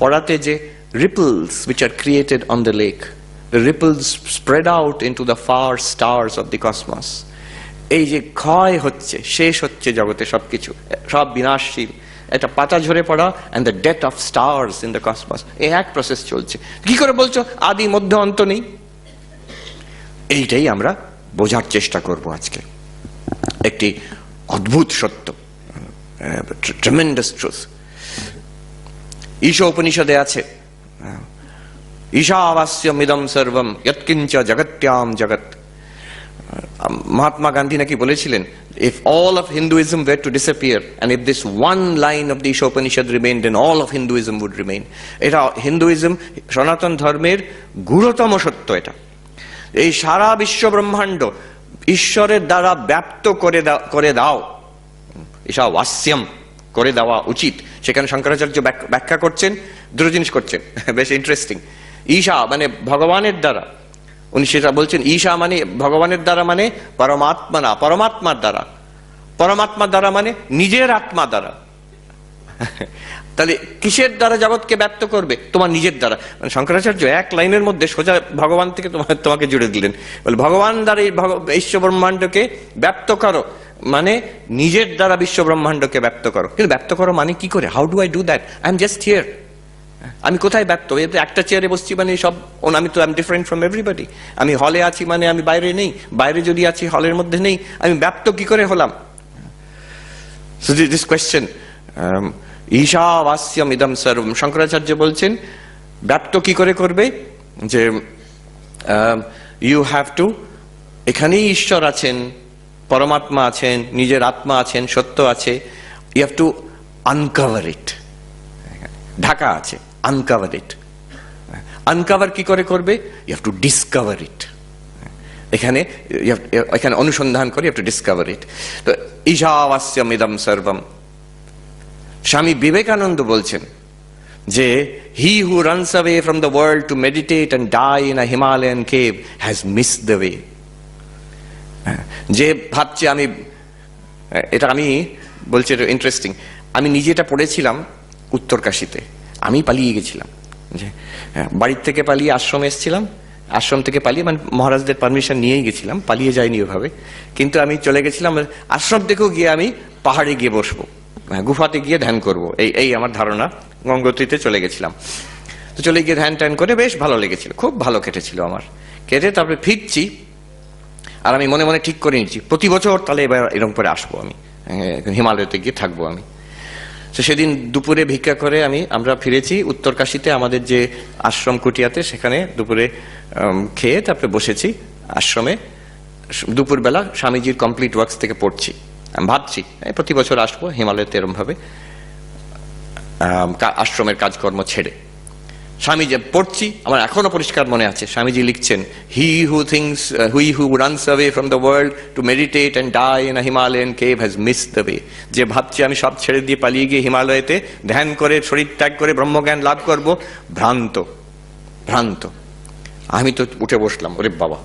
পড়াতে যে ripples which are created on the lake, the ripples spread out into the far stars of the cosmos. এই যে ক্ষয় হচ্ছে, শেষ হচ্ছে জগতে সবকিছু, সব বিনাশশীল, একটা পাতা ঝরে পড়া and the death of stars in the cosmos, এই এক প্রসেস চলছে। কি করে বলছো আদি মধ্য অন্ত নেই? এইটাই আমরা বোঝার চেষ্টা করব আজকে। একটি অদ্ভুত সত্য, ট্রেমেন্ডাস ট্রুথ। ঈশা উপনিষদে আছে, ঈশাবাস্যমিদম সর্বম যৎকিঞ্চ জগত্যাম জগৎ। মহাত্মা গান্ধী নাকি বলেছিলেন, if all of Hinduism were to disappear and if this one line of the Isha Upanishad remained, then all of Hinduism would remain. এটা হিন্দুইজম, সনাতন ধর্মের গুরুতম সত্য। এটা এই সারা বিশ্ব ব্রহ্মাণ্ড ঈশ্বরের দ্বারা ব্যাপ্ত করে দাও, ঈশাবাস্যম, করে দেওয়া উচিত। সেখানে শঙ্করাচার্য ব্যাখ্যা করছেন, দুটো জিনিস করছেন, বেশ ইন্টারেস্টিং। ঈশা মানে ভগবানের দ্বারা, উনি সেটা বলছেন। ঈশা মানে ভগবানের দ্বারা, মানে পরমাত্মা না, পরমাত্মার দ্বারা। পরমাত্মার দ্বারা মানে নিজের আত্মা দ্বারা। তাহলে কিসের দ্বারা জগৎকে ব্যক্ত করবে? তোমার নিজের দ্বারা। মানে শঙ্করাচার্য এক লাইনের মধ্যে সোজা ভগবান থেকে তোমাকে জুড়ে দিলেন। বলে ভগবান দ্বারা এই বিশ্ব ব্রহ্মাণ্ডকে ব্যক্ত করো, মানে নিজের দ্বারা বিশ্ব ব্রহ্মাণ্ডকে ব্যক্ত করো। কিন্তু ব্যক্ত করো মানে কি করে? How do I do that? I am just here. আমি কোথায় ব্যক্ত? একটা চেয়ারে বসছি মানে সব, আমি তো I am different from everybody. আমি হলে আছি মানে আমি বাইরে নেই, বাইরে যদি আছি হলের মধ্যে নেই, আমি ব্যক্ত কি করে হলাম? So this question, ঈশাবাস্যম ইদম সর্বম, শঙ্করাচার্য বলছেন ব্যক্ত কি করে করবে? যে ইউ হ্যাভ টু, এখানেই ঈশ্বর আছেন, পরমাত্মা আছেন, নিজের আত্মা আছেন, সত্য আছে। You have to uncover it. ঢাকা আছে, আনকভার ইট। আনকভার কি করে করবে? You have to discover it. এখানে অনুসন্ধান করে you have to discover it. তো ঈশাবাস্যম ইদম সর্বম। স্বামী বিবেকানন্দ বলছেন যে he who runs away from the world to meditate and die in a Himalayan cave has missed the way. যে ভাবছে আমি, এটা আমি বলছি, এটা ইন্টারেস্টিং। আমি নিজে এটা পড়েছিলাম উত্তরকাশীতে। আমি পালিয়ে গেছিলাম, যে বাড়ির থেকে পালিয়ে আশ্রমে এসেছিলাম, আশ্রম থেকে পালিয়ে, মানে মহারাজদের পারমিশন নিয়েই গেছিলাম, পালিয়ে যাইনি ওভাবে। কিন্তু আমি চলে গেছিলাম আশ্রম থেকেও গিয়ে আমি পাহাড়ে গিয়ে বসবো, গুফাতে গিয়ে ধ্যান করব, এই আমার ধারণা। গঙ্গোত্রীতে চলে গেছিলাম। তো চলে গিয়ে ধ্যান ট্যান করে বেশ ভালো লেগেছিল, খুব ভালো কেটেছিল আমার। কেটে তারপরে ফিরছি, আর আমি মনে মনে ঠিক করে নিচ্ছি প্রতি বছর তাহলে এবার এরকম করে আসবো, আমি হিমালয়তে গিয়ে থাকবো আমি। তো সেদিন দুপুরে ভিক্ষা করে আমরা ফিরেছি উত্তরকাশীতে, আমাদের যে আশ্রম কুটিয়াতে, সেখানে দুপুরে খেয়ে তারপরে বসেছি আশ্রমে। দুপুরবেলা স্বামীজির কমপ্লিট ওয়ার্কস থেকে পড়ছি। আমি ভাবছি প্রতি বছর আসবো হিমালয়তে এরম ভাবে, আশ্রমের কাজকর্ম ছেড়ে। স্বামীজি পড়ছি, আমার এখনো পরিষ্কার মনে আছে, স্বামীজি লিখছেন, he who runs away from the world to meditate and die in a Himalayan cave has missed the way. যে ভাবছি আমি সব ছেড়ে দিয়ে পালিয়ে গিয়ে হিমালয়েতে ধ্যান করে শরীর ত্যাগ করে ব্রহ্মজ্ঞান লাভ করব, ভ্রান্ত, ভ্রান্ত। আমি তো উঠে বসলাম, ওরে বাবা।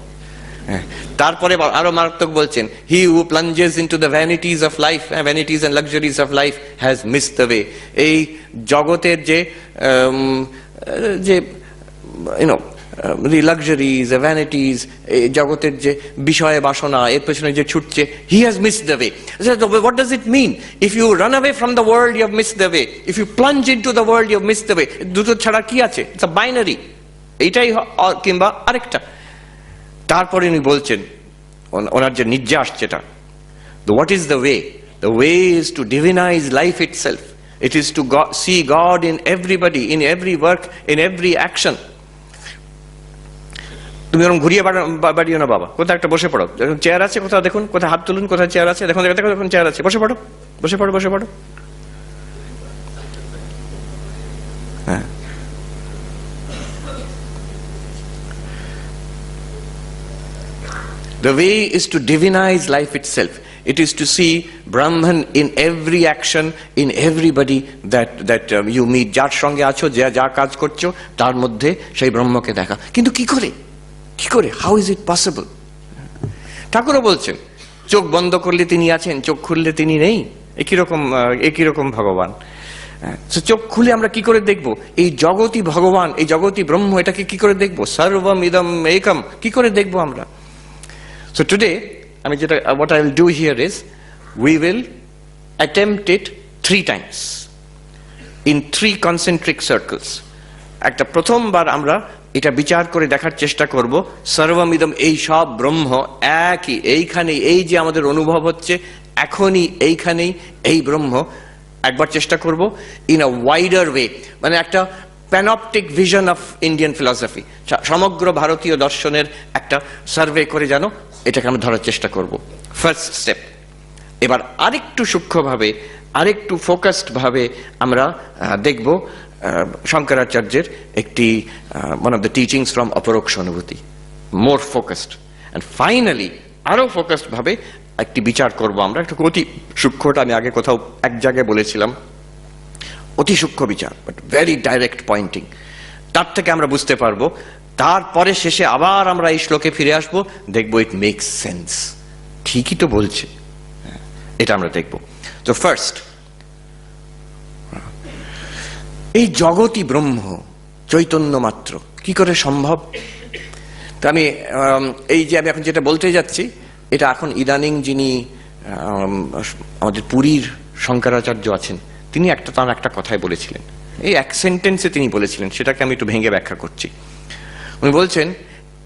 তারপরে আরো মারাত্মক বলছেন, he who plunges into the vanities of life, vanities and luxuries of life has missed the way. এই জগতের যে লাক্সারিজ, ভ্যানিটিজ, জগতের যে বিষয় বাসনা, এর পেছনে যে ছুটছে, he has missed the way. What does it mean? If you run away from the world you have missed the way, if you plunge into the world you have missed the way. দুটো ছাড়া কি আছে? It's a binary, এইটাই কিংবা আরেকটা। তারপরে উনি বলছেন, ওনার যে নির্যাস যেটা, what is the way? The way is to divinise life itself. It is to see God in everybody, in every work, in every action. তুমি ওরকম ঘুরিয়ে বাড়িও না বাবা, কোথাও একটা বসে পড়ো। চেয়ার আছে কোথাও দেখুন, কোথাও হাত তুলুন, কোথাও চেয়ার আছে দেখুন, দেখুন চেয়ার আছে, বসে পড়ো, বসে পড়ো, বসে পড়ো। হ্যাঁ, the way is to divinize life itself. It is to see Brahman in every action, in everybody that you meet. যার সঙ্গে আছো, যা কাজ করছো, তার মধ্যে সেই ব্রহ্মকে দেখা। কিন্তু কি করে? কি করে? How is it possible? ঠাকুরও বলছেন, চোখ বন্ধ করলে তিনি আছেন, চোখ খুললে তিনি নেই। একই রকম ভগবান। চোখ খুলে আমরা কি করে দেখবো এই জগতই ভগবান, এই জগতই ব্রহ্ম? এটাকে কি করে দেখবো? সর্বম ইদম একম কি করে দেখবো আমরা? So today, what I will do here is, we will attempt it 3 times in 3 concentric circles. একটা প্রথমবার আমরা এটা বিচার করে দেখার চেষ্টা করব, সর্বমিদম, এই সব ব্রহ্ম একই, এইখানেই, এই যে আমাদের অনুভব হচ্ছে এখনই এইখানেই এই ব্রহ্ম। একবার চেষ্টা করব ইন আ ওয়াইডার ওয়ে, মানে একটা প্যানপটিক ভিশন অফ ইন্ডিয়ান ফিলসফি, সমগ্র ভারতীয় দর্শনের একটা সার্ভে করে যেন এটাকে আমরা ধরার চেষ্টা করব। First step. এবার আরেকটু সূক্ষ্মভাবে, আরেকটু ফোকাসড ভাবে আমরা দেখব শঙ্করাচার্যের একটি one of the teachings from অপরোক্ষ অনুভূতি, মোর ফোকাসড। অ্যান্ড ফাইনালি আরো ফোকাসড ভাবে একটি বিচার করব আমরা, একটু অতি সূক্ষ্মটা আমি আগে কোথাও এক জায়গায় বলেছিলাম, অতি সূক্ষ্ম বিচার, বাট ভেরি ডাইরেক্ট পয়েন্টিং। তার থেকে আমরা বুঝতে পারবো, তারপরে শেষে আবার আমরা এই শ্লোকে ফিরে আসবো, দেখবো ইট মেক্স সেন্স, ঠিকই তো বলছে, এটা আমরা দেখব। তো ফার্স্ট, এই জগৎই ব্রহ্ম, চৈতন্য মাত্র, কি করে সম্ভব? তো আমি এই যে আমি এখন যেটা বলতে যাচ্ছি, এটা এখন ইদানিং যিনি আমাদের পুরীর শঙ্করাচার্য আছেন, তিনি তার একটা কথাই বলেছিলেন, এই এক সেন্টেন্সে তিনি বলেছিলেন, সেটাকে আমি একটু ভেঙে ব্যাখ্যা করছি। উনি বলছেন,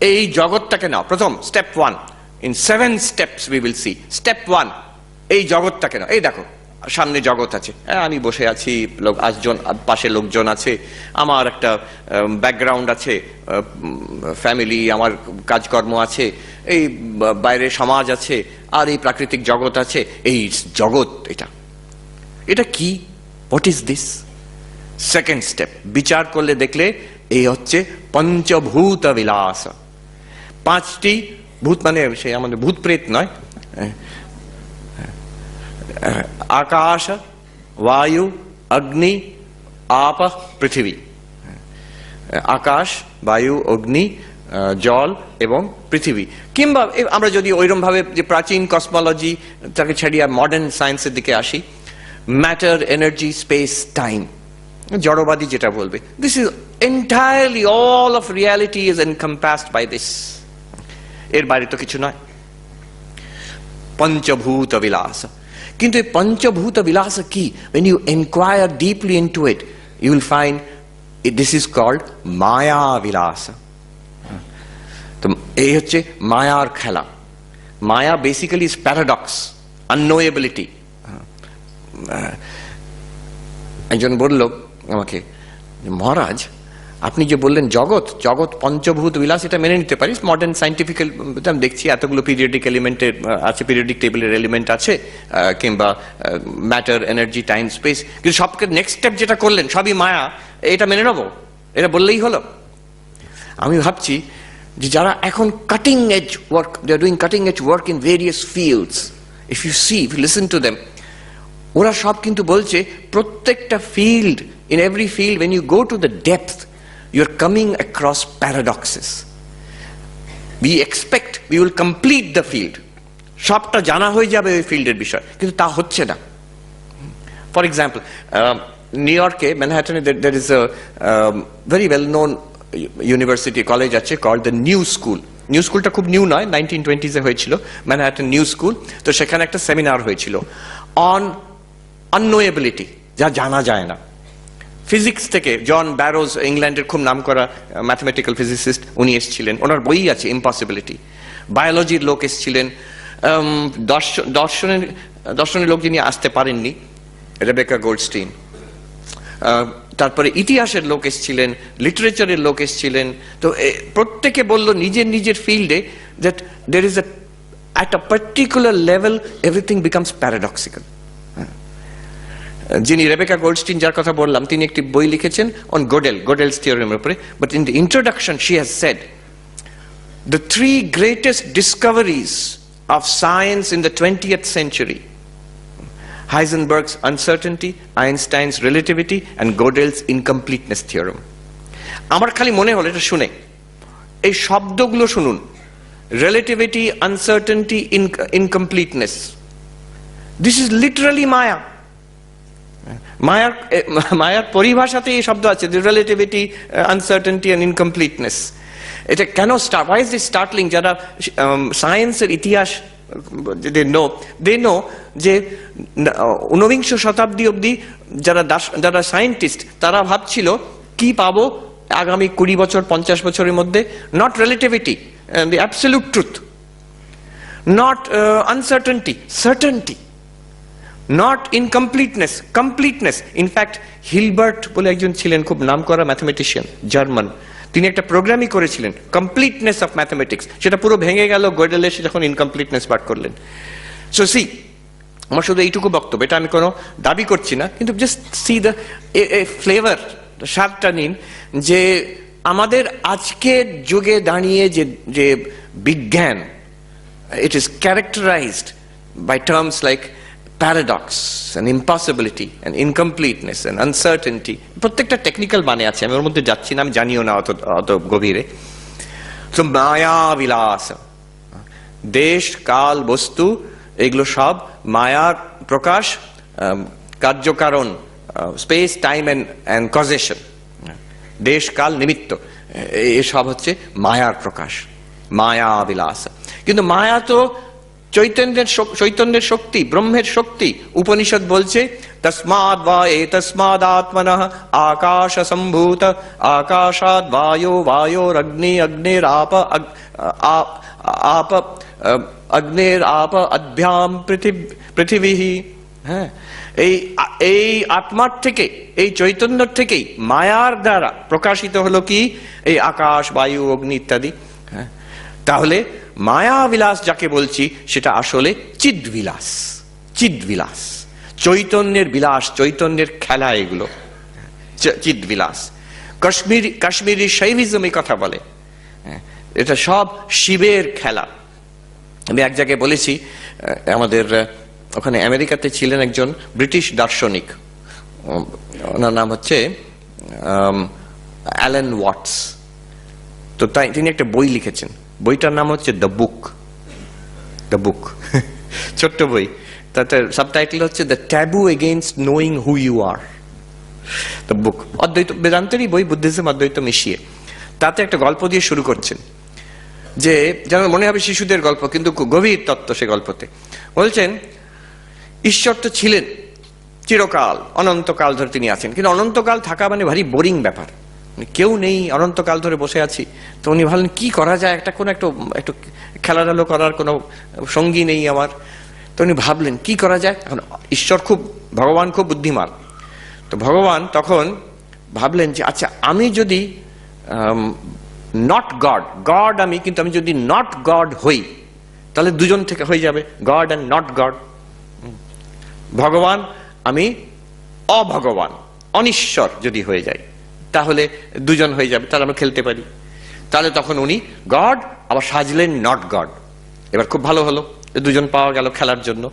এই জগৎটাকে নাও, প্রথম step 1, in 7 steps we will see. Step 1, এই জগৎটাকে নাও। এই দেখো সামনে জগৎ আছে, আমি বসে আছি, পাশে লোকজন আছে, আমার একটা ব্যাকগ্রাউন্ড আছে, ফ্যামিলি, আমার কাজকর্ম আছে, এই বাইরে সমাজ আছে, আর এই প্রাকৃতিক জগৎ আছে, এই জগৎ, এটা কি? What is this? Second step, বিচার করলে দেখলে এই হচ্ছে পঞ্চভূত বিলাস। 5টি ভূত, মানে সে আমাদের ভূত প্রেত নয়, আকাশ, বায়ু, অগ্নি, আপ, পৃথিবী। আকাশ, বায়ু, অগ্নি, জল এবং পৃথিবী। কিংবা আমরা যদি ওইরকম ভাবে যে প্রাচীন কসমোলজি তাকে ছাড়িয়ে মডার্ন সায়েন্সের দিকে আসি, ম্যাটার, এনার্জি, স্পেস, টাইম, জড়বাদী যেটা বলবে, this is entirely, all of reality is encompassed by this. এর বাইরে তো কিছু নয়, পঞ্চভূত বিলাস। কিন্তু এই পঞ্চভূত বিলাস কি? when you inquire deeply into it, you will find this is called মায়া বিলাস। তো এই হচ্ছে মায়ার খেলা। মায়া বেসিক্যালি ইজ প্যারাডক্স, আননোয়েবিলিটি। একজন বলল আমাকে, মহারাজ আপনি যে বললেন জগৎ জগৎ পঞ্চভূত বিলাস, এটা মেনে নিতে পারি, মডার্ন সাইন্টিফিক দেখছি এতগুলো পিরিয়ডিক এলিমেন্টের আছে, পিরিয়ডিক টেবিলের এলিমেন্ট আছে, কিংবা ম্যাটার, এনার্জি, টাইম, স্পেস, কিন্তু সবকে নেক্সট স্টেপ যেটা করলেন সবই মায়া, এটা মেনে নেবো, এটা বললেই হলো? আমি ভাবছি যে যারা এখন cutting edge work, they are doing cutting edge work in various fields, if you see, if you listen to them, ওরা সব কিন্তু বলছে প্রত্যেকটা field, in every field, when you go to the depth, you're coming across paradoxes. We expect we will complete the field, সবটা জানা হয়ে যাবে ওই ফিল্ডের বিষয়, কিন্তু তা হচ্ছে না। ফর এক্সাম্পল, নিউ ইয়র্কে ম্যানহাটনে there is a very well known university college আছে called the New School. New স্কুলটা খুব নিউ নয়, 1920s হয়েছিল, ম্যানহাটন নিউ স্কুল। তো সেখানে একটা সেমিনার হয়েছিল অন আননোয়েবিলিটি, যা জানা যায় না। ফিজিক্স থেকে জন ব্যারোজ, ইংল্যান্ডের খুব নাম করা ম্যাথমেটিক্যাল ফিজিসিস্ট, উনি এসেছিলেন, ওনার বই আছে ইম্পসিবিলিটি। বায়োলজির লোক এসেছিলেন, দর্শনের লোক যিনি আসতে পারেননি, রেবেকা গোল্ডস্টিন। তারপরে ইতিহাসের লোক এসেছিলেন, লিটারেচারের লোক এসেছিলেন। তো প্রত্যেকে বলল নিজের নিজের ফিল্ডে that there is at a particular level everything becomes paradoxical. যিনি রেবেকা গোল্ডস্টিন, যার কথা বললাম, তিনি একটি বই লিখেছেন অন গোডেলস থিওরেমের উপরে, but in the introduction she has said the 3 greatest discoveries of science in the 20th century: Heisenberg's uncertainty, Einstein's relativity, and Gödel's incompleteness theorem. আমার খালি মনে হলো এটা শুনে, এই শব্দগুলো শুনুন, relativity, uncertainty, incompleteness, this is literally Maya. মায়ার পরিভাষাতে এই শব্দ আছে, রিলেটিভিটি, আনসার্টেনটি এন্ড ইনকমপ্লিটনেস। এটা কেন why is this startling? যারা সায়েন্সের ইতিহাস দে নো যে 19শ শতাব্দী অবধি যারা সায়েন্টিস্ট, তারা ভাবছিল কি পাবো আগামী 20 বছর 50 বছরের মধ্যে, not relativity, the absolute truth, not uncertainty, certainty, not incompleteness, completeness. In fact, Hilbert বলে একজন ছিলেন, খুব নামকরা ম্যাথমেটিশিয়ান, জার্মান, তিনি একটা প্রোগ্রামই করেছিলেন কমপ্লিটনেস অফ ম্যাথমেটিক্স, সেটা পুরো ভেঙে গেল গোডেল এসে যখন ইনকমপ্লিটনেস বার করলেন। সো সি, আমার শুধু এইটুকু বক্তব্য, এটা আমি কোনো দাবি করছি না, কিন্তু জাস্ট সি দ্য ফ্লেভার, স্বাদটা নিন, যে আমাদের আজকের যুগে দাঁড়িয়ে যে বিজ্ঞান, it is characterised by terms like paradox and impossibility and incompleteness and uncertainty. প্রত্যেকটা টেকনিক্যাল মানে আছে, আমি ওর মধ্যে যাচ্ছি না, আমি জানিও না অত গভীরে। তো মায়া বিলাস, দেশ কাল বস্তু এগুলো সব মায়ার প্রকাশ, কার্যকারণ, স্পেস টাইম অ্যান্ড কজেশন, দেশ কাল নিমিত্ত, এসব হচ্ছে মায়ার প্রকাশ, মায়া বিলাস। কিন্তু মায়া তো চৈতন্যের শক্তি, ব্রহ্মের শক্তি। উপনিষদ বলছে তস্মাদ বা এতস্মাদ আত্মনঃ আকাশ সম্ভূত আকাশাদ বায়ো বায়োরগ্নি অগ্নিরাপ অগ্নির আপ অভ্যাম পৃথিবী। হ্যাঁ, এই আত্মার থেকে, এই চৈতন্য থেকেই মায়ার দ্বারা প্রকাশিত হলো কি এই আকাশ বায়ু অগ্নি ইত্যাদি। হ্যাঁ, তাহলে মায়া বিলাস যাকে বলছি সেটা আসলে চিদ্বিলাস, চিদ্বিলাস, চৈতন্যের বিলাস, চৈতন্যের খেলা এগুলো চিদ্বিলাস। কাশ্মীরি শৈভিজম এই কথা বলে, এটা সব শিবের খেলা। আমি এক জায়গায় বলেছি, আমাদের ওখানে আমেরিকাতে ছিলেন একজন ব্রিটিশ দার্শনিক, ওনার নাম হচ্ছে অ্যালেন ওয়াটস। তো তাই তিনি একটা বই লিখেছেন, বইটার নাম হচ্ছে দ্য বুক। দ্য বুক ছোট্ট বই, তাতে সাবটাইটেল হচ্ছে the taboo against knowing who you are. The book অদ্বৈত বেদান্তেরই বই, বুদ্ধিজম অদ্বৈত মিশিয়ে। তাতে একটা গল্প দিয়ে শুরু করছেন, যে যেন মনে হবে শিশুদের গল্প, কিন্তু গভীর তত্ত্ব সে গল্পতে। বলছেন ঈশ্বর তো ছিলেন চিরকাল, অনন্তকাল ধরে তিনি আছেন, কিন্তু অনন্তকাল থাকা মানে ভারী বোরিং ব্যাপার, কেউ নেই, অনন্তকাল ধরে বসে আছি। তো উনি ভাবলেন কি করা যায়, একটু খেলাধুলো করার কোনো সঙ্গী নেই আমার। তো উনি ভাবলেন কি করা যায়। এখন ঈশ্বর ভগবান খুব বুদ্ধিমান, তো ভগবান তখন ভাবলেন যে আচ্ছা আমি যদি নট গড, গড আমি, কিন্তু আমি যদি নট গড হই তাহলে দুজন থেকে হয়ে যাবে, গড অ্যান্ড নট গড। ভগবান, আমি অভগবান, অনিশ্বর যদি হয়ে যায় তাহলে দুজন হয়ে যাবে, তাহলে আমরা খেলতে পারি। তাহলে তখন উনি গড আবার সাজলেন নট গড, এবার খুব ভালো হলো, দুজন পাওয়া গেল খেলার জন্য।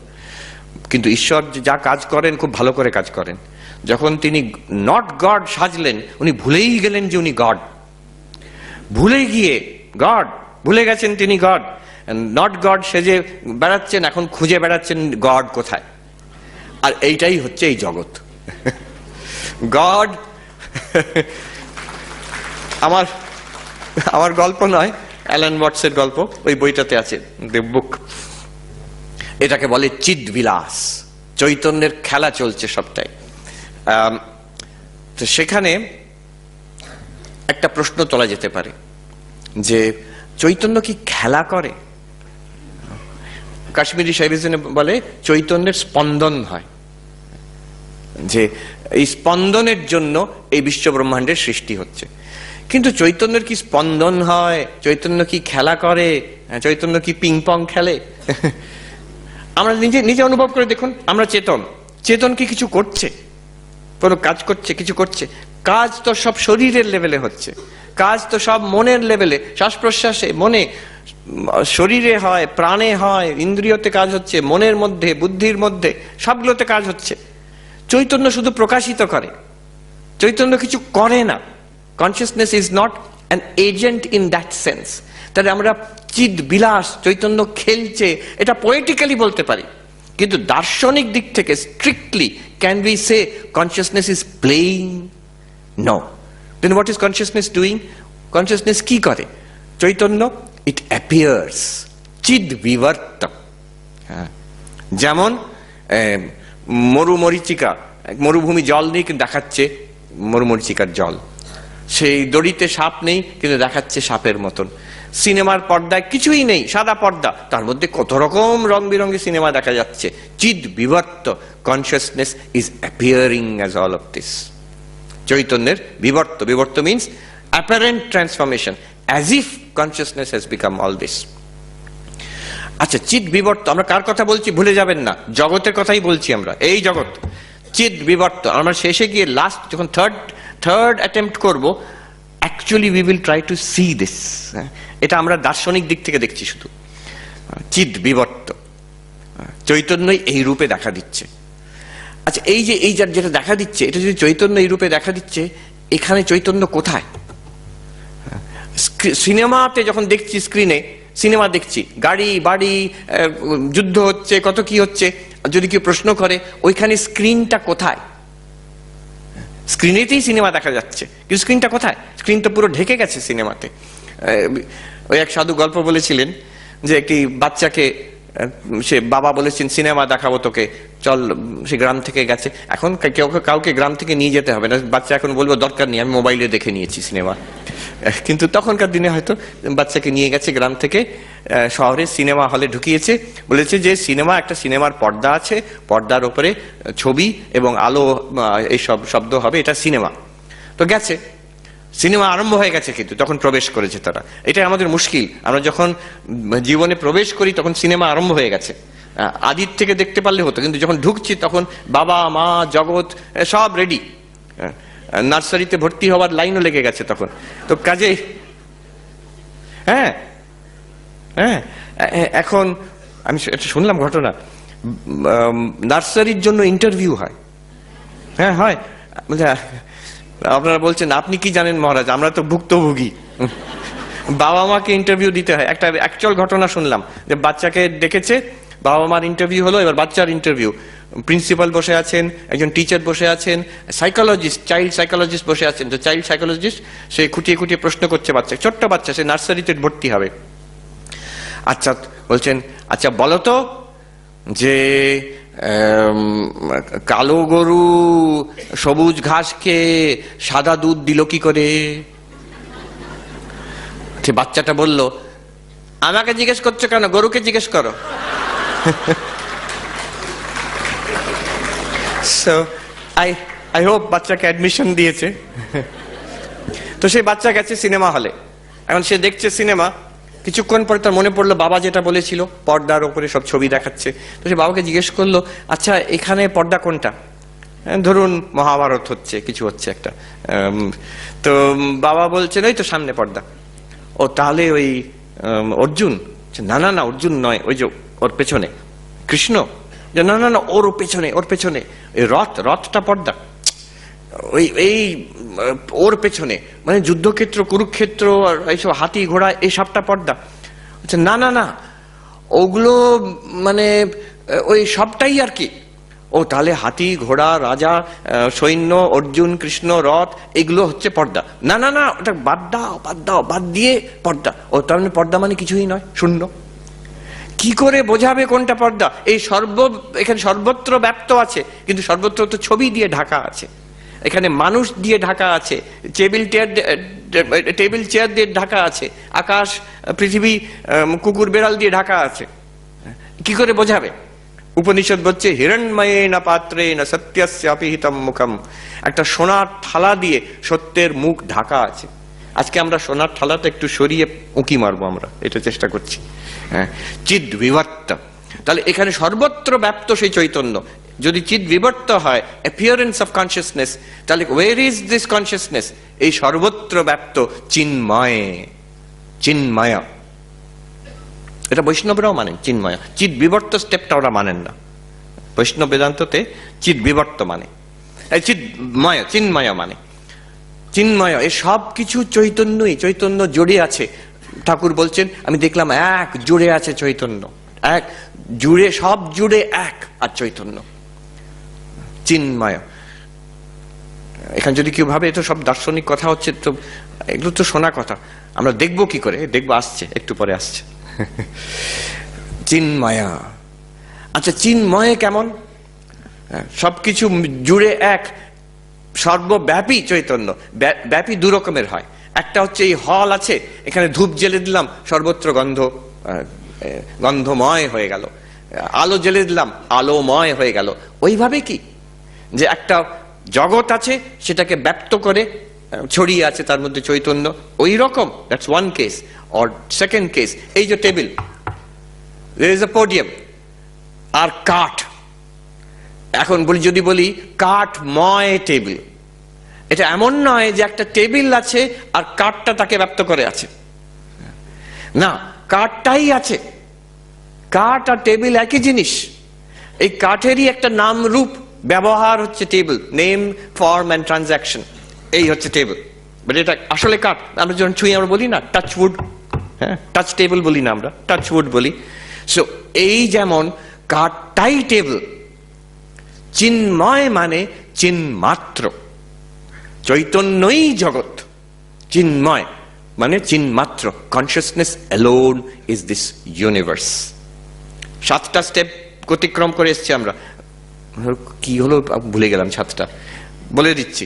কিন্তু ঈশ্বর যা কাজ করেন খুব ভালো করে কাজ করেন। যখন তিনি নট গড সাজলেন, উনি ভুলেই গেলেন যে উনি গড, ভুলে গিয়ে গড ভুলে গেছেন তিনি গড, নট গড সেজে বেড়াচ্ছেন, এখন খুঁজে বেড়াচ্ছেন গড কোথায়। আর এইটাই হচ্ছে এই জগৎ। গড আমার গল্প নয়, অ্যালান ওয়াটসের গল্প, ওই বইটাতে আছে, দ্য বুক। এটাকে বলে চিদ্বিলাস, চৈতন্যের খেলা চলছে সবটাই। তো সেখানে একটা প্রশ্ন তোলা যেতে পারে যে চৈতন্য কি খেলা করে? কাশ্মীরি শৈভিজম বলে চৈতন্যের স্পন্দন হয়, যে এই স্পন্দনের জন্য এই বিশ্ব ব্রহ্মাণ্ডের সৃষ্টি হচ্ছে। কিন্তু চৈতন্যের কি স্পন্দন হয়? চৈতন্য কি খেলা করে? চৈতন্য কি পিং পং খেলে? আমরা নিজে অনুভব করে দেখুন, আমরা চেতন কি কিছু করছে, কোনো কাজ করছে, কিছু করছে? কাজ তো সব শরীরের লেভেলে হচ্ছে, কাজ তো সব মনের লেভেলে, শ্বাস প্রশ্বাসে, মনে, শরীরে হয়, প্রাণে হয়, ইন্দ্রিয়তে কাজ হচ্ছে, মনের মধ্যে, বুদ্ধির মধ্যে, সবগুলোতে কাজ হচ্ছে। চৈতন্য শুধু প্রকাশিত করে, চৈতন্য কিছু করে না। Consciousness is not an agent in that sense. তাহলে আমরা চিদ বিলাস, চৈতন্য খেলছে, এটা পোয়েটিক্যালি বলতে পারি, কিন্তু দার্শনিক দিক থেকে strictly can we say consciousness is playing? No. Then what is consciousness doing? Consciousness কি করে? চৈতন্য, ইট অ্যাপিয়ার্স, চিদ বিবর্ত। যেমন মরুমরিচিকা, মরুভূমি জল নেই কিন্তু দেখাচ্ছে মরুমরিচিকার জল, সেই দড়িতে সাপ নেই কিন্তু দেখাচ্ছে সাপের মতন। সিনেমার পর্দায় কিছুই নেই, সাদা পর্দা, তার মধ্যে কত রকম রং বেরঙের সিনেমা দেখা যাচ্ছে। চিদ বিবর্ত, consciousness is appearing as all of this. চৈতন্যের বিবর্ত, বিবর্ত means apparent transformation, as if consciousness has become all দিস। আচ্ছা, চিদ বিবর্ত আমরা কার কথা বলছি ভুলে যাবেন না, জগতের কথাই বলছি আমরা। এই জগৎ চিদ বিবর্ত, আমরা শেষে গিয়ে লাস্ট যখন থার্ড অ্যাটেম্প্ট করবো, actually we will try to C this. এটা আমরা দার্শনিক দিক থেকে দেখছি শুধু, চিদ বিবর্ত। চৈতন্যই এই রূপে দেখা দিচ্ছে। আচ্ছা, এই যে যেটা দেখা দিচ্ছে, এটা যদি চৈতন্য এই রূপে দেখা দিচ্ছে, এখানে চৈতন্য কোথায়? সিনেমাতে যখন দেখছি, স্ক্রিনে সিনেমা দেখছি, গাড়ি বাড়ি, যুদ্ধ হচ্ছে, কত কি হচ্ছে, যদি কেউ প্রশ্ন করে ওইখানে স্ক্রিনটা কোথায়? স্ক্রিনেতেই সিনেমা দেখা যাচ্ছে, কিন্তু স্ক্রিনটা কোথায়? স্ক্রিন তো পুরো ঢেকে গেছে সিনেমাতে। ওই এক সাধু গল্প বলেছিলেন যে একটি বাচ্চাকে সে বাবা বলেছেন সিনেমা দেখাবো তোকে, চল। সে গ্রাম থেকে গেছে, এখন কাউকে গ্রাম থেকে নিয়ে যেতে হবে না, বাচ্চা এখন বলবো দরকার নেই, আমি মোবাইলে দেখে নিয়েছি সিনেমা। কিন্তু তখনকার দিনে হয়তো বাচ্চাকে নিয়ে গেছে গ্রাম থেকে শহরে, সিনেমা হলে ঢুকিয়েছে, বলেছে যে একটা সিনেমার পর্দা আছে, পর্দার ওপরে ছবি এবং আলো, এইসব শব্দ হবে, এটা সিনেমা। তো গেছে, সিনেমা আরম্ভ হয়ে গেছে, কিন্তু তখন প্রবেশ করেছে তারা। এটাই আমাদের মুশকিল, আমরা যখন জীবনে প্রবেশ করি তখন সিনেমা আরম্ভ হয়ে গেছে। আদির থেকে দেখতে পারলে হতো, কিন্তু যখন ঢুকছি তখন বাবা মা জগৎ সব রেডি, নার্সারিতে ভর্তি হওয়ার লাইনও লেগে গেছে তখন। তো কাজে হ্যাঁ হ্যাঁ এখন আমি শুনলাম ঘটনা, নার্সারির জন্য ইন্টারভিউ হয়। হ্যাঁ হয়। আপনারা বলছেন আপনি কি জানেন মহারাজ, আমরা তো ভুক্তভোগী। বাবা মাকে ইন্টারভিউ দিতে হয়। একটা অ্যাকচুয়াল ঘটনা শুনলাম যে বাচ্চাকে ডেকেছে, বাবা মার ইন্টারভিউ হলো, এবার বাচ্চার ইন্টারভিউ। প্রিন্সিপাল বসে আছেন, একজন টিচার বসে আছেন, সাইকোলজিস্ট, চাইল্ড সাইকোলজিস্ট বসে আছেন। তো চাইল্ড সাইকোলজিস্ট সে খুঁটিয়ে খুঁটিয়ে প্রশ্ন করছে বাচ্চা, ছোট্ট বাচ্চা, সে নার্সারিতে ভর্তি হবে। আচ্ছা বলছেন, আচ্ছা বলো তো যে কালো গরু সবুজ ঘাস খেয়ে সাদা দুধ দিল কি করে? বাচ্চাটা বলল, আমাকে জিজ্ঞেস করছো কেন, গরুকে জিজ্ঞেস করো। So I hope বাচ্চাকে অ্যাডমিশন দিয়েছে। তো সেই বাচ্চা গেছে সিনেমা হলে, এখন সে দেখছে সিনেমা। কিছুক্ষণ পরে তার মনে পড়লো বাবা যেটা বলেছিল, পর্দার ওপরে সব ছবি দেখাচ্ছে। তো সে বাবাকে জিজ্ঞেস করলো, আচ্ছা এখানে পর্দা কোনটা? ধরুন মহাভারত হচ্ছে, কিছু হচ্ছে একটা। তো বাবা বলছেন ওই তো সামনে পর্দা। ও তাহলে ওই অর্জুন? না না না, অর্জুন নয়, ওই যে ওর পেছনে কৃষ্ণ। না না না, ওর পেছনে, ওর পেছনে এই রথটা পর্দা, এই ওর পেছনে, মানে যুদ্ধক্ষেত্র, কুরুক্ষেত্র, আর এইসব হাতি ঘোড়া, এই সবটা পর্দা। আচ্ছা না না না, ওগুলো মানে ওই সবটাই আর কি। ও তাহলে হাতি ঘোড়া, রাজা, সৈন্য, অর্জুন, কৃষ্ণ, রথ, এগুলো হচ্ছে পর্দা। না না না, ওটা বাদ দাও, বাদ দাও, বাদ দিয়ে পর্দা। ও তার মানে পর্দা মানে কিছুই নয়, শূন্য। কি করে বোঝাবে কোনটা পর্দা? এই এখানে সর্বত্র ব্যাপ্ত আছে, কিন্তু সর্বত্র তো ছবি দিয়ে ঢাকা আছে, এখানে মানুষ দিয়ে ঢাকা আছে, টেবিল চেয়ার দিয়ে ঢাকা আছে, আকাশ পৃথিবী কুকুর বেড়াল দিয়ে ঢাকা আছে। কি করে বোঝাবে? উপনিষদ বলছে হিরণ্ময়েন পাত্রেণ সত্যস্যাপি হিতম মুখম, একটা সোনার থালা দিয়ে সত্যের মুখ ঢাকা আছে। আজকে আমরা সোনার থালাটা একটু সরিয়ে উঁকি মারবো, আমরা এটা চেষ্টা করছি। হ্যাঁ, চিদ বিবর্ত, তাহলে এখানে সর্বত্র ব্যাপ্ত সেই চৈতন্য। যদি চিদ বিবর্ত হয়, অ্যাপিয়ারেন্স অফ কনসিয়াসনেস, তাহলে ওয়ের ইজ দিস কনসিয়াসনেস? এই সর্বত্র ব্যাপ্ত চিন্ময়, চিন্ময়। এটা বৈষ্ণবরাও মানেন চিন্ময়। চিদ বিবর্ত স্টেপটা ওরা মানেন না। বৈষ্ণব বেদান্ততে চিদ বিবর্ত মানে চিন্ময়, চিন্ময় মানে চিন্ময়। এ সব কিছু চৈতন্যই, চৈতন্য জুড়ে আছে। ঠাকুর বলছেন, আমি দেখলাম এক জুড়ে আছে চৈতন্য, এক জুড়ে, সব জুড়ে এক আর চৈতন্য, চিন্ময়। এখানে যদি কেউ ভাবে এটা সব দার্শনিক কথা হচ্ছে, তো এগুলো তো শোনা কথা, আমরা দেখবো কি করে? দেখবো, আসছে, একটু পরে আসছে। চিন্ময়া। আচ্ছা চিন্ময় কেমন? সবকিছু জুড়ে এক, সর্বব্যাপী চৈতন্য। ব্যাপী দু রকমের হয়। একটা হচ্ছে এই হল আছে, এখানে ধূপ জ্বেলে দিলাম, সর্বত্র গন্ধময় হয়ে গেল। আলো জ্বেলে দিলাম, আলোময় হয়ে গেল। ওইভাবে কি যে একটা জগৎ আছে, সেটাকে ব্যক্ত করে ছড়িয়ে আছে তার মধ্যে চৈতন্য, ওই রকম। That's one case. Or second case, এই যে table, there is a podium, আর কাঠ। এখন যদি বলি কাঠময় টেবিল, এটা এমন নয় যে একটা টেবিল আছে আর কাঠটা তাকে ব্যক্ত করে আছে, না, কাঠটাই আছে। কাঠ আর টেবিল একই জিনিস, এই কাঠেরই একটা নাম রূপ ব্যবহার হচ্ছে table, name form and transaction, এই হচ্ছে টেবিল। বাট এটা আসলে কাঠ, আমরা যখন ছুঁই আমরা বলি না টাচ উড, হ্যাঁ টাচ টেবিল বলি না, আমরা টাচ উড বলি। সো এই যেমন কাঠটাই টেবিল, চিন্ময় মানে চিন্মাত্র, চৈতন্যই জগৎ, চিন্ময় মানে চিন্মাত্র, consciousness alone is this universe. 7টা স্টেপ অতিক্রম করে এসছি আমরা, কি হলো ভুলে গেলাম, 7টা বলে দিচ্ছি।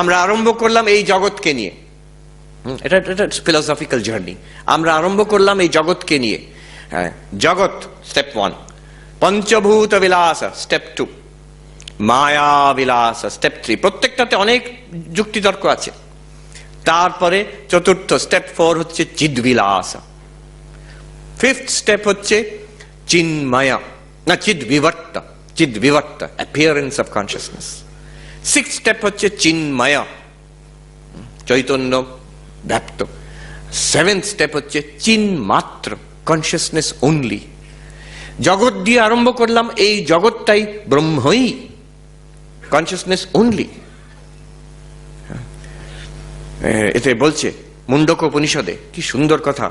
আমরা আরম্ভ করলাম এই জগৎকে নিয়ে, এটা ফিলোসফিক্যাল জার্নি। আমরা আরম্ভ করলাম এই জগৎকে নিয়ে, হ্যাঁ জগৎ স্টেপ 1, পঞ্চভূত বিলাস স্টেপ 2, মায়া বিলাস স্টেপ 3, প্রত্যেকটাতে অনেক যুক্তিতর্ক আছে। তারপরে চতুর্থ স্টেপ 4 হচ্ছে চিদ্বিলাস, 5th স্টেপ হচ্ছে চিন্ময়া না চিদ্বিবর্ত, চিদ্বিবর্ত appearance of consciousness. 6th step হচ্ছে চিন্ময়া, চৈতন্য ব্যাপ্ত। 7th স্টেপ হচ্ছে চিন্মাত্র, কনসিয়াসনেস অনলি। জগৎ দিয়ে আরম্ভ করলাম, এই জগৎটাই ব্রহ্মই, কনসিয়াসনেস অনলি। এতে বলছে মুন্ডক উপনিষদে, কি সুন্দর কথা,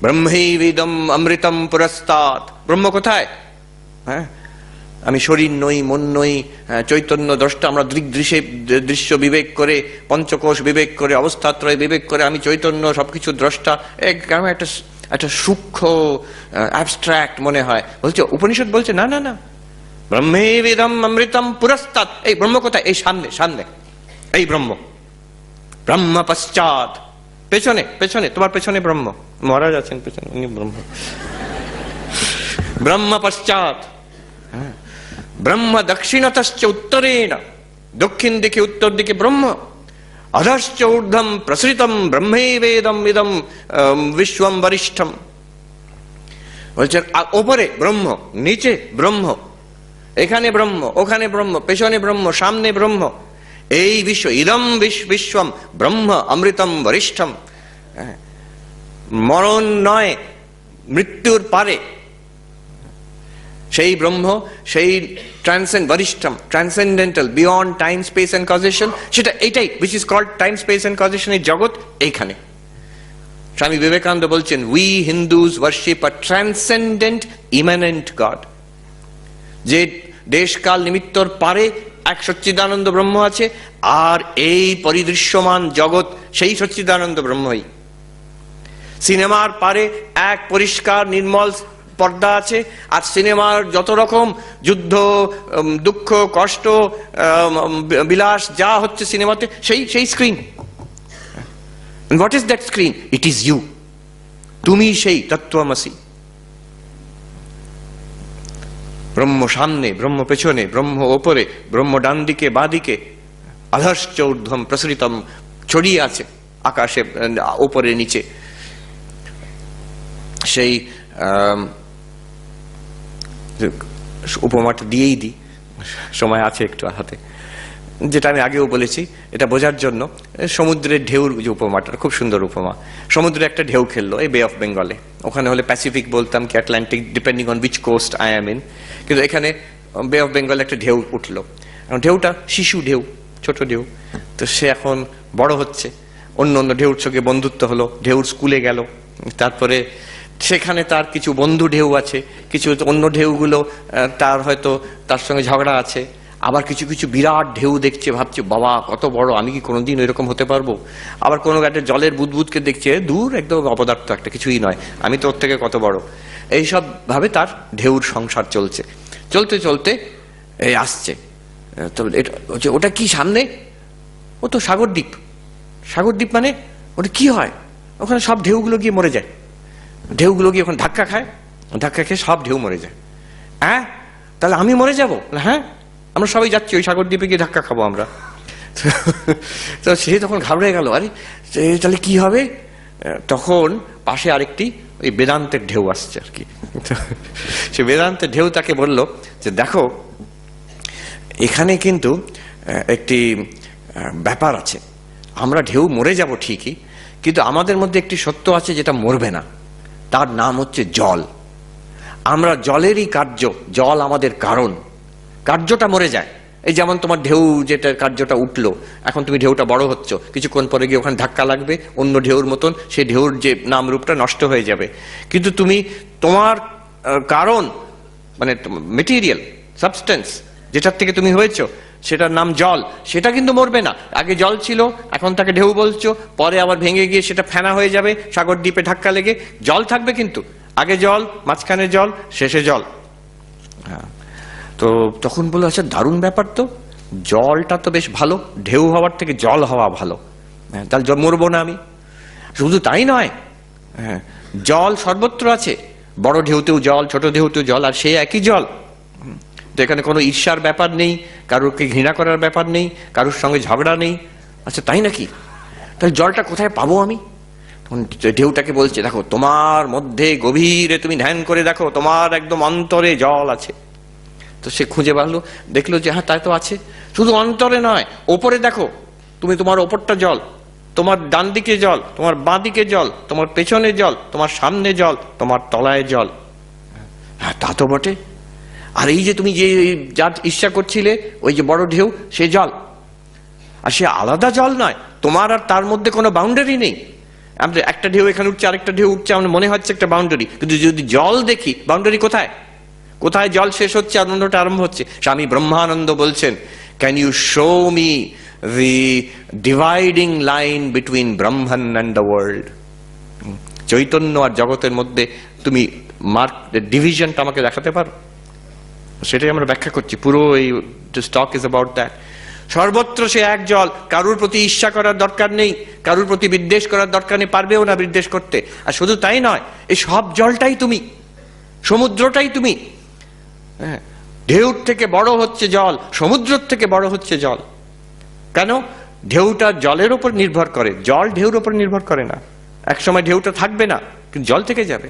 ব্রহ্মৈবেদম অমৃতম পুরস্তাৎ। ব্রহ্ম কোথায়? হ্যাঁ আমি শরীর নই, মন নই, চৈতন্য দ্রষ্টা। আমরা দৃশ্য বিবেক করে, পঞ্চকোষ বিবেক করে, অবস্থাত্রয় বিবেক করে আমি চৈতন্য, সবকিছু দ্রষ্টা, একটা সূক্ষ্ম অ্যাবস্ট্রাক্ট মনে হয়। বলছে উপনিষদ বলছে না না না, ব্রহ্মৈবেদম অমৃতম পুরস্তাৎ। এই ব্রহ্ম কোথায়? এই সামনে, সামনে এই ব্রহ্ম। ব্রহ্ম পশ্চাৎ, পেছনে পেছনে, তোমার পেছনে ব্রহ্ম, মহারাজ আছেন পেছনে, উনি ব্রহ্ম। ব্রহ্ম পশ্চাৎ, ব্রহ্ম দক্ষিণতশ্চ উত্তরেণ, দক্ষিণ দিকে উত্তর দিকে ব্রহ্ম। অধশ্চ ঊর্ধ্বম প্রসৃতম ব্রহ্মৈবেদম ইদম বিশ্বম বরিষ্ঠম। বলছে ওপরে ব্রহ্ম, নিচে ব্রহ্ম, এখানে ব্রহ্ম, ওখানে ব্রহ্ম, পেছনে ব্রহ্ম, সামনে ব্রহ্ম। এই বিশ্ব, ইদম বিশ্বম ব্রহ্ম অমৃতম বরিষ্ঠম। মরণ নয়, মৃত্যুর পারে সেই ব্রহ্ম, সেই বরিষ্ঠম, transcendental, beyond time space and causation, সেটা এইটাই, which is called time space and causation. এই জগৎ এইখানে। স্বামী বিবেকানন্দ বলছেন, we Hindus worship a transcendent immanent God. যে দেশকাল নিমিত্তর পারে এক সচ্চিদানন্দ ব্রহ্ম আছে, আর এই পরিদৃশ্যমান জগৎ সেই সচ্চিদানন্দ ব্রহ্মই। সিনেমার পারে এক পরিষ্কার নির্মল পর্দা আছে, আর সিনেমার যত রকম যুদ্ধ, দুঃখ, কষ্ট, বিলাস যা হচ্ছে সিনেমাতে, সেই screen. What is that screen? It is you. তুমি সেই তত্ত্বমসি। ব্রহ্ম সামনে, ব্রহ্ম পেছনে, ব্রহ্ম ওপরে, ব্রহ্ম ডান দিকে বাঁ দিকে। অধশ্চ ঊর্ধ্বম প্রসৃতম, ছড়িয়ে আছে আকাশে, ওপরে নিচে। সেই উপমাটা দিয়েই দিই, সময় আছে একটু হাতে, যেটা আমি আগেও বলেছি এটা বোঝার জন্য। সমুদ্রের ঢেউর যে উপমাটা, খুব সুন্দর উপমা। সমুদ্রে একটা ঢেউ খেললো এই বে অফ বেঙ্গলে, ওখানে হলে প্যাসিফিক বলতাম কি Atlantic, depending on which coast I am in. কিন্তু এখানে বে অফ বেঙ্গলে একটা ঢেউ উঠলো। ঢেউটা শিশু ঢেউ, ছোট ঢেউ। তো সে এখন বড় হচ্ছে, অন্য অন্য ঢেউর সঙ্গে বন্ধুত্ব হলো, ঢেউর স্কুলে গেল, তারপরে সেখানে তার কিছু বন্ধু ঢেউ আছে, কিছু অন্য ঢেউগুলো তার হয়তো তার সঙ্গে ঝগড়া আছে। আবার কিছু কিছু বিরাট ঢেউ দেখছে, ভাবছে বাবা কত বড়, আমি কি কোনোদিন এরকম হতে পারবো। আবার কোনো একটা জলের বুদবুদকে দেখছে, দূর একদম অপদার্থ, একটা কিছুই নয়, আমি তো ওর থেকে কত বড়। এইসব ভাবে তার ঢেউর সংসার চলছে। চলতে চলতে এই আসছে, ওটা কি সামনে? ও তো সাগরদ্বীপ। সাগরদ্বীপ মানে ওটা কি হয়? ওখানে সব ঢেউগুলো গিয়ে মরে যায়, ঢেউগুলো গিয়ে ওখানে ধাক্কা খায়, ধাক্কা খেয়ে সব ঢেউ মরে যায়। হ্যাঁ তাহলে আমি মরে যাব? হ্যাঁ আমরা সবাই যাচ্ছি ওই সাগরদ্বীপে গিয়ে ধাক্কা খাবো আমরা। তো সে তখন ঘাবড়ে গেল, আরে তাহলে কি হবে? তখন পাশে আরেকটি ওই বেদান্তের ঢেউ আসছে আর কি। সে বেদান্তের ঢেউ তাকে বলল যে দেখো এখানে কিন্তু একটি ব্যাপার আছে, আমরা ঢেউ মরে যাব ঠিকই, কিন্তু আমাদের মধ্যে একটি সত্য আছে যেটা মরবে না, তার নাম হচ্ছে জল। আমরা জলেরই কার্য, জল আমাদের কারণ, কার্যটা মরে যায়। এই যেমন তোমার ঢেউ, যেটা কার্যটা উঠলো, এখন তুমি ঢেউটা বড় হচ্ছ, কিছুক্ষণ পরে গিয়ে ওখানে ধাক্কা লাগবে অন্য ঢেউর মতন, সেই ঢেউর যে নাম রূপটা নষ্ট হয়ে যাবে। কিন্তু তুমি তোমার কারণ, মানে মেটেরিয়াল সাবস্টেন্স, যেটার থেকে তুমি হয়েছো, সেটার নাম জল, সেটা কিন্তু মরবে না। আগে জল ছিল, এখন তাকে ঢেউ বলছো, পরে আবার ভেঙে গিয়ে সেটা ফেনা হয়ে যাবে সাগর দ্বীপে ধাক্কা লেগে, জল থাকবে কিন্তু আগে জল, মাঝখানে জল, শেষে জল। হ্যাঁ, তো তখন বললো আচ্ছা দারুণ ব্যাপার তো, জলটা তো বেশ ভালো, ঢেউ হওয়ার থেকে জল হওয়া ভালো, তাহলে মরবো না আমি। শুধু তাই নয়, হ্যাঁ, জল সর্বত্র আছে, বড় ঢেউতেও জল, ছোট ঢেউতেও জল, আর সে একই জল। তো এখানে কোনো ঈর্ষার ব্যাপার নেই, কারোরকে ঘৃণা করার ব্যাপার নেই, কারোর সঙ্গে ঝগড়া নেই। আচ্ছা তাই নাকি, তাহলে জলটা কোথায় পাবো আমি? তখন ঢেউটাকে বলছে দেখো তোমার মধ্যে গভীরে তুমি ধ্যান করে দেখো, তোমার একদম অন্তরে জল আছে। তো সে খুঁজে পারলো, দেখলো যে হ্যাঁ তাই তো আছে। শুধু অন্তরে নয়, ওপরে দেখো, তুমি তোমার ওপরটা জল, তোমার ডান দিকে জল, তোমার বাঁ দিকে জল, তোমার পেছনে জল, তোমার সামনে জল, তোমার তলায় জল। হ্যাঁ তা তো বটে। আর এই যে তুমি যে যা ঈর্ষা করছিলে, ওই যে বড় ঢেউ, সে জল, আর সে আলাদা জল নয়, তোমার আর তার মধ্যে কোনো বাউন্ডারি নেই। আমরা একটা ঢেউ এখানে উঠছে, আরেকটা ঢেউ উঠছে, আমার মনে হচ্ছে একটা বাউন্ডারি, কিন্তু যদি জল দেখি, বাউন্ডারি কোথায়? কোথায় জল শেষ হচ্ছে আর অন্যটা আরম্ভ হচ্ছে? স্বামী ব্রহ্মানন্দ বলছেন, can you show me the dividing line between Brahman and the world? চৈতন্য আর জগতের মধ্যে তুমি মার্ক ডিভিশনটা আমাকে দেখাতে পারো? সেটাই আমরা ব্যাখ্যা করছি। পুরো এই টক ইজ অ্যাবাউট দ্যাট। সর্বত্র সে এক জল, কারুর প্রতি ঈর্ষা করার দরকার নেই, কারুর প্রতি বিদ্বেষ করার দরকার নেই, পারবেও না বিদ্বেষ করতে। আর শুধু তাই নয়, এই সব জলটাই তুমি, সমুদ্রটাই তুমি। হ্যাঁ, ঢেউর থেকে বড় হচ্ছে জল, সমুদ্রের থেকে বড় হচ্ছে জল। কেন? ঢেউটা জলের উপর নির্ভর করে, জল ঢেউর উপর নির্ভর করে না। একসময় ঢেউটা থাকবে না, কিন্তু জল থেকে যাবে।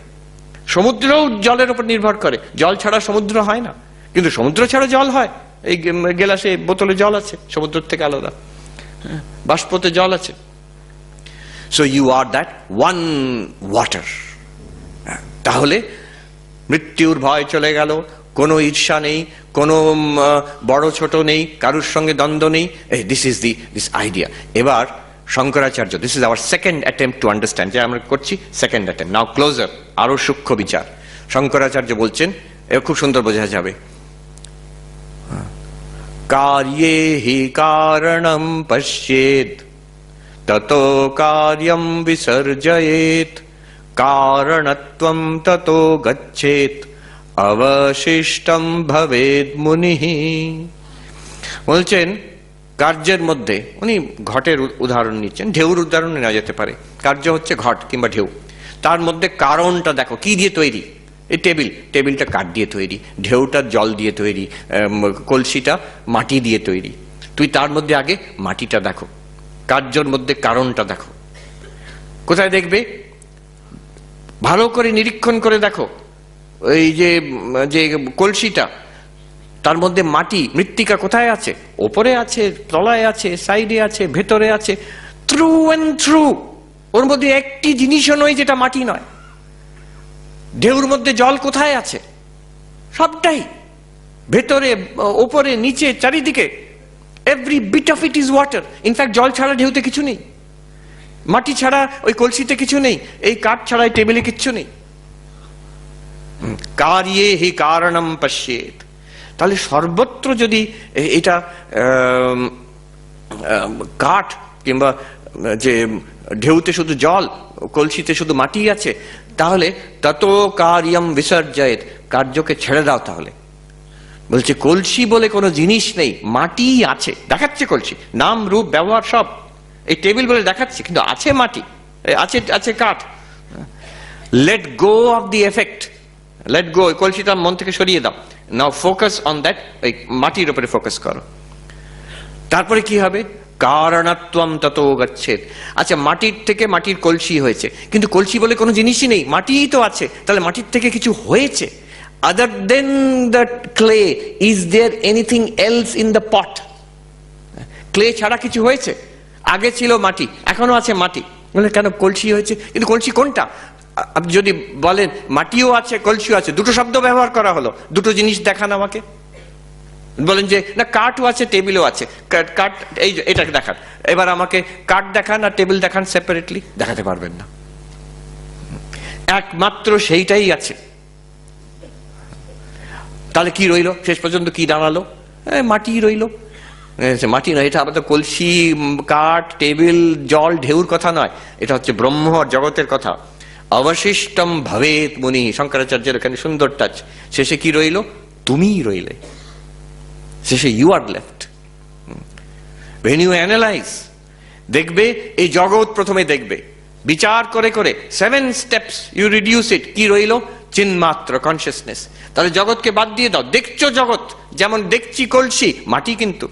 সমুদ্রও জলের উপর নির্ভর করে, জল ছাড়া সমুদ্র হয় না, কিন্তু সমুদ্র ছাড়া জল হয়। এই গেলাসে বোতলে জল আছে, সমুদ্র থেকে আলাদা, বাষ্পতে জল আছে। So you are that one water. তাহলে মৃত্যুর ভয় চলে গেল, কোনো ঈর্ষা নেই, কোনো বড় ছোট নেই, কারুর সঙ্গে দ্বন্দ্ব নেই। This is this idea. এবার Shankaracharya, this is our second attempt to understand, যে আমরা করছি সেকেন্ড অ্যাটেম্প্ট, নাও ক্লোজার, আরো সূক্ষ্ম বিচার। শঙ্করাচার্য বলছেন, এ খুব সুন্দর বোঝা যাবে, কার্যে হি কারণম পশ্যেত ততো কার্যম বিসর্জয়েত কারণত্বম ততো গচ্ছেত অবশিষ্টম ভবেদ মুনিঃ। বলছেন কার্যের মধ্যে, উনি ঘটের উদাহরণ নিচ্ছেন, ঢেউর উদাহরণ নেওয়া যেতে পারে। কার্য হচ্ছে ঘট কিংবা ঢেউ, তার মধ্যে কারণটা দেখো কি দিয়ে তৈরি। এই টেবিলটা কাঠ দিয়ে তৈরি, ঢেউটা জল দিয়ে তৈরি, কলসিটা মাটি দিয়ে তৈরি। তুই তার মধ্যে আগে মাটিটা দেখো, কার্যর মধ্যে কারণটা দেখো। কোথায় দেখবে? ভালো করে নিরীক্ষণ করে দেখো, এই যে কলসিটা, তার মধ্যে মাটি, মৃত্তিকা কোথায় আছে? ওপরে আছে, তলায় আছে, সাইডে আছে, ভেতরে আছে, থ্রু অ্যান্ড থ্রু। ওর মধ্যে একটি জিনিসও নয় যেটা মাটি নয়। ঢেউর মধ্যে জল কোথায় আছে? সবটাই, ভেতরে, ওপরে, নিচে, চারিদিকে। Every bit of it is water. In fact জল ছাড়া ঢেউতে কিছু নেই, মাটি ছাড়া ওই কলসিতে কিছু নেই, এই কাঠ ছাড়া এই টেবিলে কিচ্ছু নেই। কার্যে হি কারণম পশ্যেত। তাহলে সর্বত্র যদি এটা কাঠ কিংবা যে ঢেউতে শুধু জল, কলসিতে শুধু মাটি আছে, তাহলে ততো কার্যম বিসর্জয়েত, কার্যকে ছেড়ে দাও। তাহলে বলছে কলসি বলে কোনো জিনিস নেই, মাটি আছে, দেখাচ্ছে কলসি, নাম রূপ ব্যবহার সব। এই টেবিল বলে দেখাচ্ছে, কিন্তু আছে মাটি, আছে আছে কাঠ। Let go of the effect, let go, কলসিটা মন থেকে সরিয়ে দাও। নাও ফোকাস অন দ্যাট, এই মাটির উপরে ফোকাস করো। তারপরে কি হবে? কারণত্বম ততো গচ্ছেত। আচ্ছা, মাটির থেকে মাটির কলসি হয়েছে, কিন্তু কলসি বলে কোনো জিনিসই নেই, মাটিই তো আছে। তাহলে মাটির থেকে কিছু হয়েছে। Other than the clay, is there anything else in the pot? Clay ছাড়া কিছু হয়েছে? আগে ছিল মাটি, এখনো আছে মাটি, বলে কেন কলসি হয়েছে, কিন্তু কলসি কোনটা? আপনি যদি বলেন মাটিও আছে কলসিও আছে, দুটো শব্দ ব্যবহার করা হলো, দুটো জিনিস দেখান আমাকে। বলেন যে না কাঠও আছে টেবিলও আছে, কাঠ এই এটাকে দেখান, এবার আমাকে কাঠ দেখান আর টেবিল দেখান সেপারেটলি, দেখাতে পারবেন না। একমাত্র সেইটাই আছে। তাহলে কি রইল শেষ পর্যন্ত, কি দাঁড়ালো? মাটি রইল। মাটি নয়, এটা আমাদের কলসি, কাঠ, টেবিল, জল, ঢেউর কথা নয়, এটা হচ্ছে ব্রহ্ম আর জগতের কথা। অবশিষ্টম ভবেত মুনি, শঙ্করাচার্যের এখানে সুন্দর টাচ। শেষে কি রইল? তুমিই রইলে। শেষে you are left. when you analyze, দেখবে এই জগৎ প্রথমে দেখবে, বিচার করে করে 7 steps you reduce it, কি রইল? চিন্মাত্র কনসিয়াসনেস। তাহলে জগৎকে বাদ দিয়ে দাও। দেখছো জগৎ, যেমন দেখছি কলসি মাটি কিন্তু,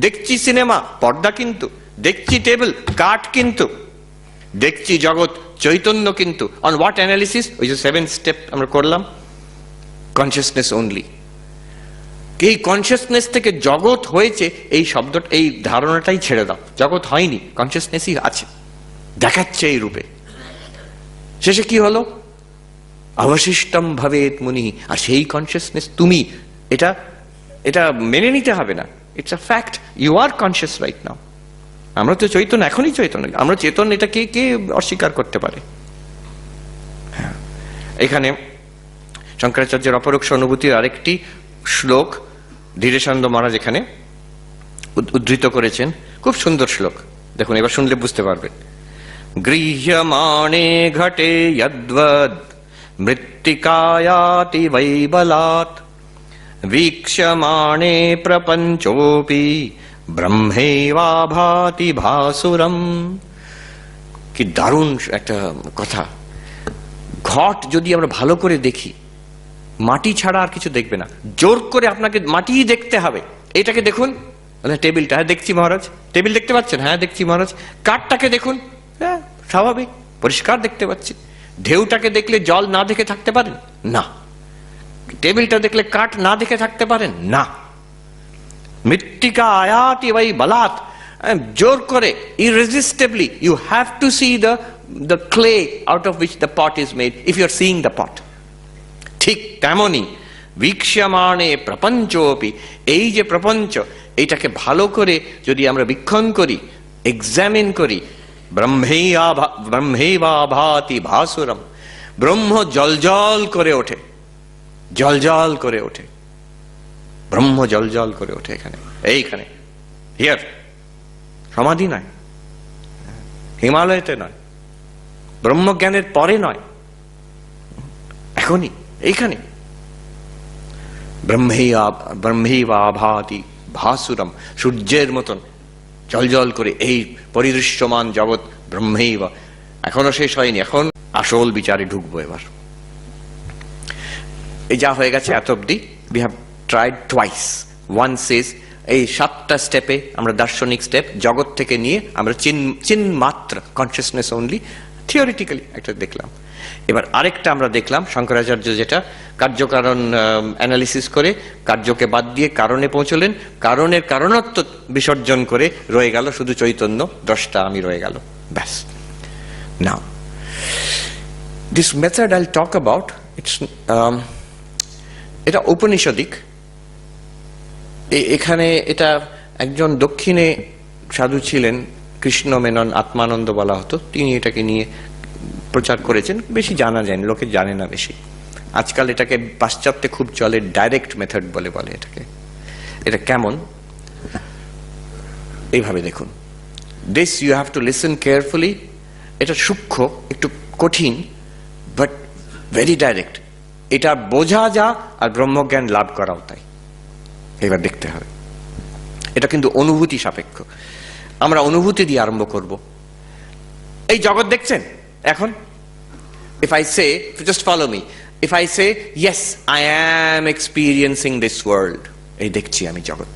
দেখছি সিনেমা পর্দা কিন্তু, দেখছি টেবিল কাঠ কিন্তু, দেখছি জগৎ চৈতন্য কিন্তু। On what analysis? ওই যে 7 স্টেপ আমরা করলাম, কনসিয়াসনেস অনলি। এই কনসিয়াসনেস থেকে জগৎ হয়েছে এই শব্দটা, এই ধারণাটাই ছেড়ে দাও। জগৎ হয়নি, কনসিয়াসনেসই আছে, দেখাচ্ছে এই রূপে। শেষে কি হলো? অবশিষ্টম ভবেত মুনি, আর সেই কনসিয়াসনেস তুমি। এটা এটা মেনে নিতে হবে না, it's a fact. You are conscious right now. আমরা তো চৈতন্য, এখনই চৈতন্য, আমরা চেতন, এটা কে কে অস্বীকার করতে পারে? এখানে শঙ্করাচার্যের অপরোক্ষ অনুভূতির আরেকটি শ্লোক ধীরেশানন্দ মহারাজ এখানে উদ্ধৃত করেছেন, খুব সুন্দর শ্লোক। দেখুন, এবার শুনলে বুঝতে পারবেন। গৃহ্যমাণে ঘটে যদ্বদ মৃত্তিকায়াতি বৈবলাৎ వీక్ష్యమాణే প্রপঞ্চোপি ব্রহ্মেবা ভাতি ভাসুরম। কি দারুণ একটা কথা! ঘট যদি আমরা ভালো করে দেখি, মাটি ছাড়া আর কিছু দেখবে না। জোর করে আপনাকে মাটিই দেখতে হবে। এটাকে দেখুন, টেবিলটা, হ্যাঁ দেখছি মহারাজ। টেবিল দেখতে পাচ্ছেন? হ্যাঁ দেখছি মহারাজ। কাঠটাকে দেখুন, হ্যাঁ স্বাভাবিক পরিষ্কার দেখতে পাচ্ছি। ঢেউটাকে দেখলে জল না দেখে থাকতে পারেন? না। টেবিলটা দেখলে কাঠ না দেখে থাকতে পারেন? না। মৃত্তিকা আয়াতি বাই বালাত, জোর করে, irresistibly you have to see the clay out of which the pot is made if you are seeing the pot. ঠিক তেমনি వీక్ష్যমাণে প্রপঞ্চোপি, এই যে প্রপঞ্চ, এইটাকে ভালো করে যদি আমরা বীক্ষণ করি, এক্সামিন করি, ব্রহ্মেবা ভাতি ভাসুরম, ব্রহ্ম জলজল করে ওঠে, জলজল করে ওঠে, ব্রহ্ম জলজল করে ওঠে। এখানে, এইখানে, হিয়ার, সমাধি নয়, হিমালয়তে নয়, ব্রহ্মজ্ঞানের পরে নয়, এখনই এইখানে। ব্রহ্মেবা ভাতি ভাসুরম, সূর্যের মতন জলজল করে এই পরিদৃশ্যমান জগৎ ব্রহ্মেবা। এখনো শেষ হয়নি, এখন আসল বিচারে ঢুকবো। এবার এই যা হয়ে গেছে এত অব্দি, we have tried twice. One says এই 7টা স্টেপে আমরা দার্শনিক স্টেপ জগৎ থেকে নিয়ে আমরা চিন্মাত্র কনসিয়াসনেস অনলি থিওরিটিক্যালি একটা দেখলাম। এবার আরেকটা আমরা দেখলাম শঙ্করাচার্য, যেটা কার্যকারণ অ্যানালিসিস করে কার্যকে বাদ দিয়ে কারণে পৌঁছলেন, কারণের কারণত্ব বিসর্জন করে রয়ে গেল শুধু চৈতন্য, দ্রষ্টা আমি রয়ে গেল, ব্যাস। নাও দিস মেথড আইল টক অ্যাবাউট, ইটস এটা ঔপনিষদিক। এখানে এটা একজন দক্ষিণে সাধু ছিলেন, কৃষ্ণ মেনন, আত্মানন্দ বলা হতো, তিনি এটাকে নিয়ে প্রচার করেছেন। বেশি জানা যায়নি, লোকে জানে না বেশি। আজকাল এটাকে পাশ্চাত্যে খুব চলে, ডাইরেক্ট মেথড বলে এটাকে। এটা কেমন? এইভাবে দেখুন, this you have to listen carefully. এটা সূক্ষ্ম, একটু কঠিন, বাট ভেরি ডাইরেক্ট। এটা বোঝা যা আর ব্রহ্মজ্ঞান লাভ করাও তাই। এবার দেখতে হবে, এটা কিন্তু অনুভূতি সাপেক্ষ। আমরা অনুভূতি দিয়ে আরম্ভ করব। এই জগৎ দেখছেন এখন? If I say, just follow me, if I say yes, I am experiencing this world, এই দেখছি আমি জগৎ,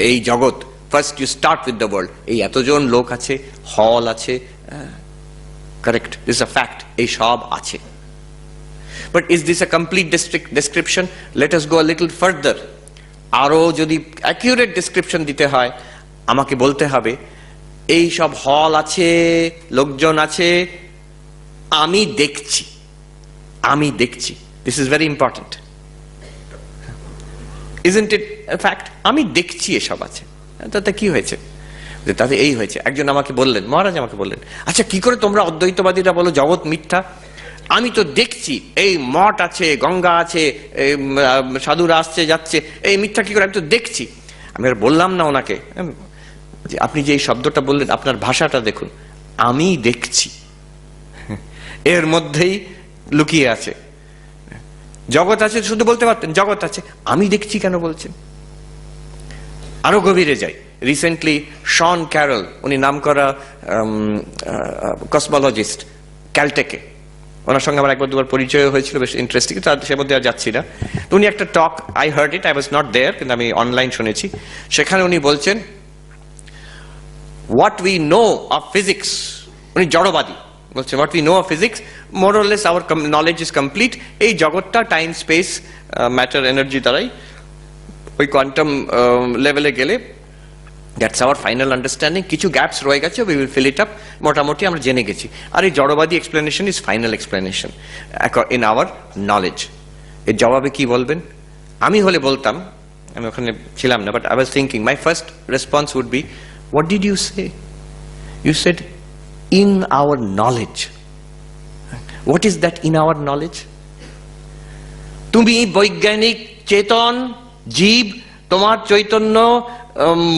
এই জগৎ। First you start with the world. এই এতজন লোক আছে, হল আছে, correct, this is a fact, এই সব আছে। But is this a complete description? Let us go a little further. আরো যদি accurate description দিতে হয়, আমাকে বলতে হবে এই সব হল আছে, লোকজন আছে, আমি দেখছি, আমি দেখছি। This is very important, isn't it fact? আমি দেখছি এসব আছে। তাতে কি হয়েছে? তাতে এই হয়েছে, একজন আমাকে বললেন, মহারাজ আমাকে বললেন, আচ্ছা কি করে তোমরা অদ্বৈতবাদীরা বলো জগৎ মিথ্যা? আমি তো দেখছি এই মঠ আছে, গঙ্গা আছে, সাধুরা আসছে যাচ্ছে, এই মিথ্যা কি করে? আমি তো দেখছি। আমি আর বললাম না ওনাকে যে আপনি যে এই শব্দটা বললেন আপনার ভাষাটা দেখুন, আমি দেখছি, এর মধ্যেই লুকিয়ে আছে। জগৎ আছে শুধু বলতে পারতেন জগৎ আছে, আমি দেখছি কেন বলছেন? আরো গভীরে যাই। রিসেন্টলি শন ক্যারল, উনি নাম করা কসমোলজিস্ট, ক্যালটেকে, ওনার সঙ্গে আমার একবার দুবার পরিচয় হয়েছিল, বেশ ইন্টারেস্টিং, সে মধ্যে আর যাচ্ছি না। উনি একটা talk, I heard it, I was not there, কিন্তু আমি অনলাইন শুনেছি। সেখানে উনি বলছেন what we know of physics, উনি জড়বাদী, বলছেন what we know of physics more or less our knowledge is complete. এই জগৎটা টাইম স্পেস ম্যাটার এনার্জি দ্বারাই ওই কোয়ান্টাম লেভেলে গেলে দ্যাটস আওয়ার ফাইনাল আন্ডারস্ট্যান্ডিং। কিছু গ্যাপস রয়ে গেছে, we will fill it up, মোটামুটি আমরা জেনে গেছি। আর এই জড়বাদী explanation is final explanation in our knowledge. এর জবাবে কি বলবেন? আমি হলে বলতাম, আমি ওখানে ছিলাম না, but I was thinking, my first response would be, what did you say? You said in our knowledge. What is that in our knowledge? তুমি বৈজ্ঞানিক চেতন জীব, তোমার চৈতন্য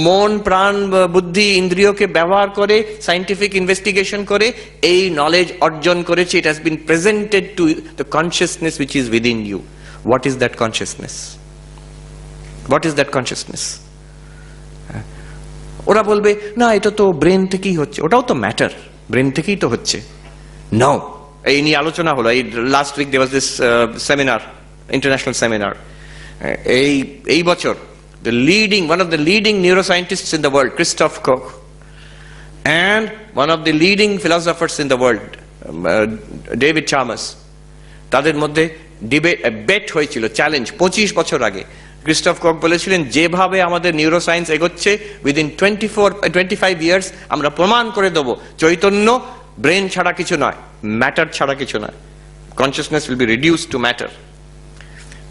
মন প্রাণ বুদ্ধি ইন্দ্রিয়কে ব্যবহার করে সাইন্টিফিক ইনভেস্টিগেশন করে এই নলেজ অর্জন করেছে। It has been presented to the consciousness which is within you. What is that consciousness? What is that consciousness? ওরা বলবে না, এটা তো ব্রেন থেকেই হচ্ছে। ওটাও তো ম্যাটার, ব্রেন থেকেই তো হচ্ছে। নাও, এই নিয়ে আলোচনা হলো। এই last week there was this seminar, international seminar. এই বছর one of the leading neuroscientists in the world, Christoph Koch, and one of the leading philosophers in the world, David Chalmers, তাদের মধ্যে বেট হয়েছিল, চ্যালেঞ্জ। 25 বছর আগে Christophe cock বলেছিলেন, যেভাবে আমাদের নিউরোসায়েন্স এগোচ্ছে, উইদিন 25 ইয়ার্স আমরা প্রমাণ করে দেব চৈতন্য ব্রেন ছাড়া কিছু নয়, ম্যাটার ছাড়া কিছু নয়। Consciousness will be reduced two matter.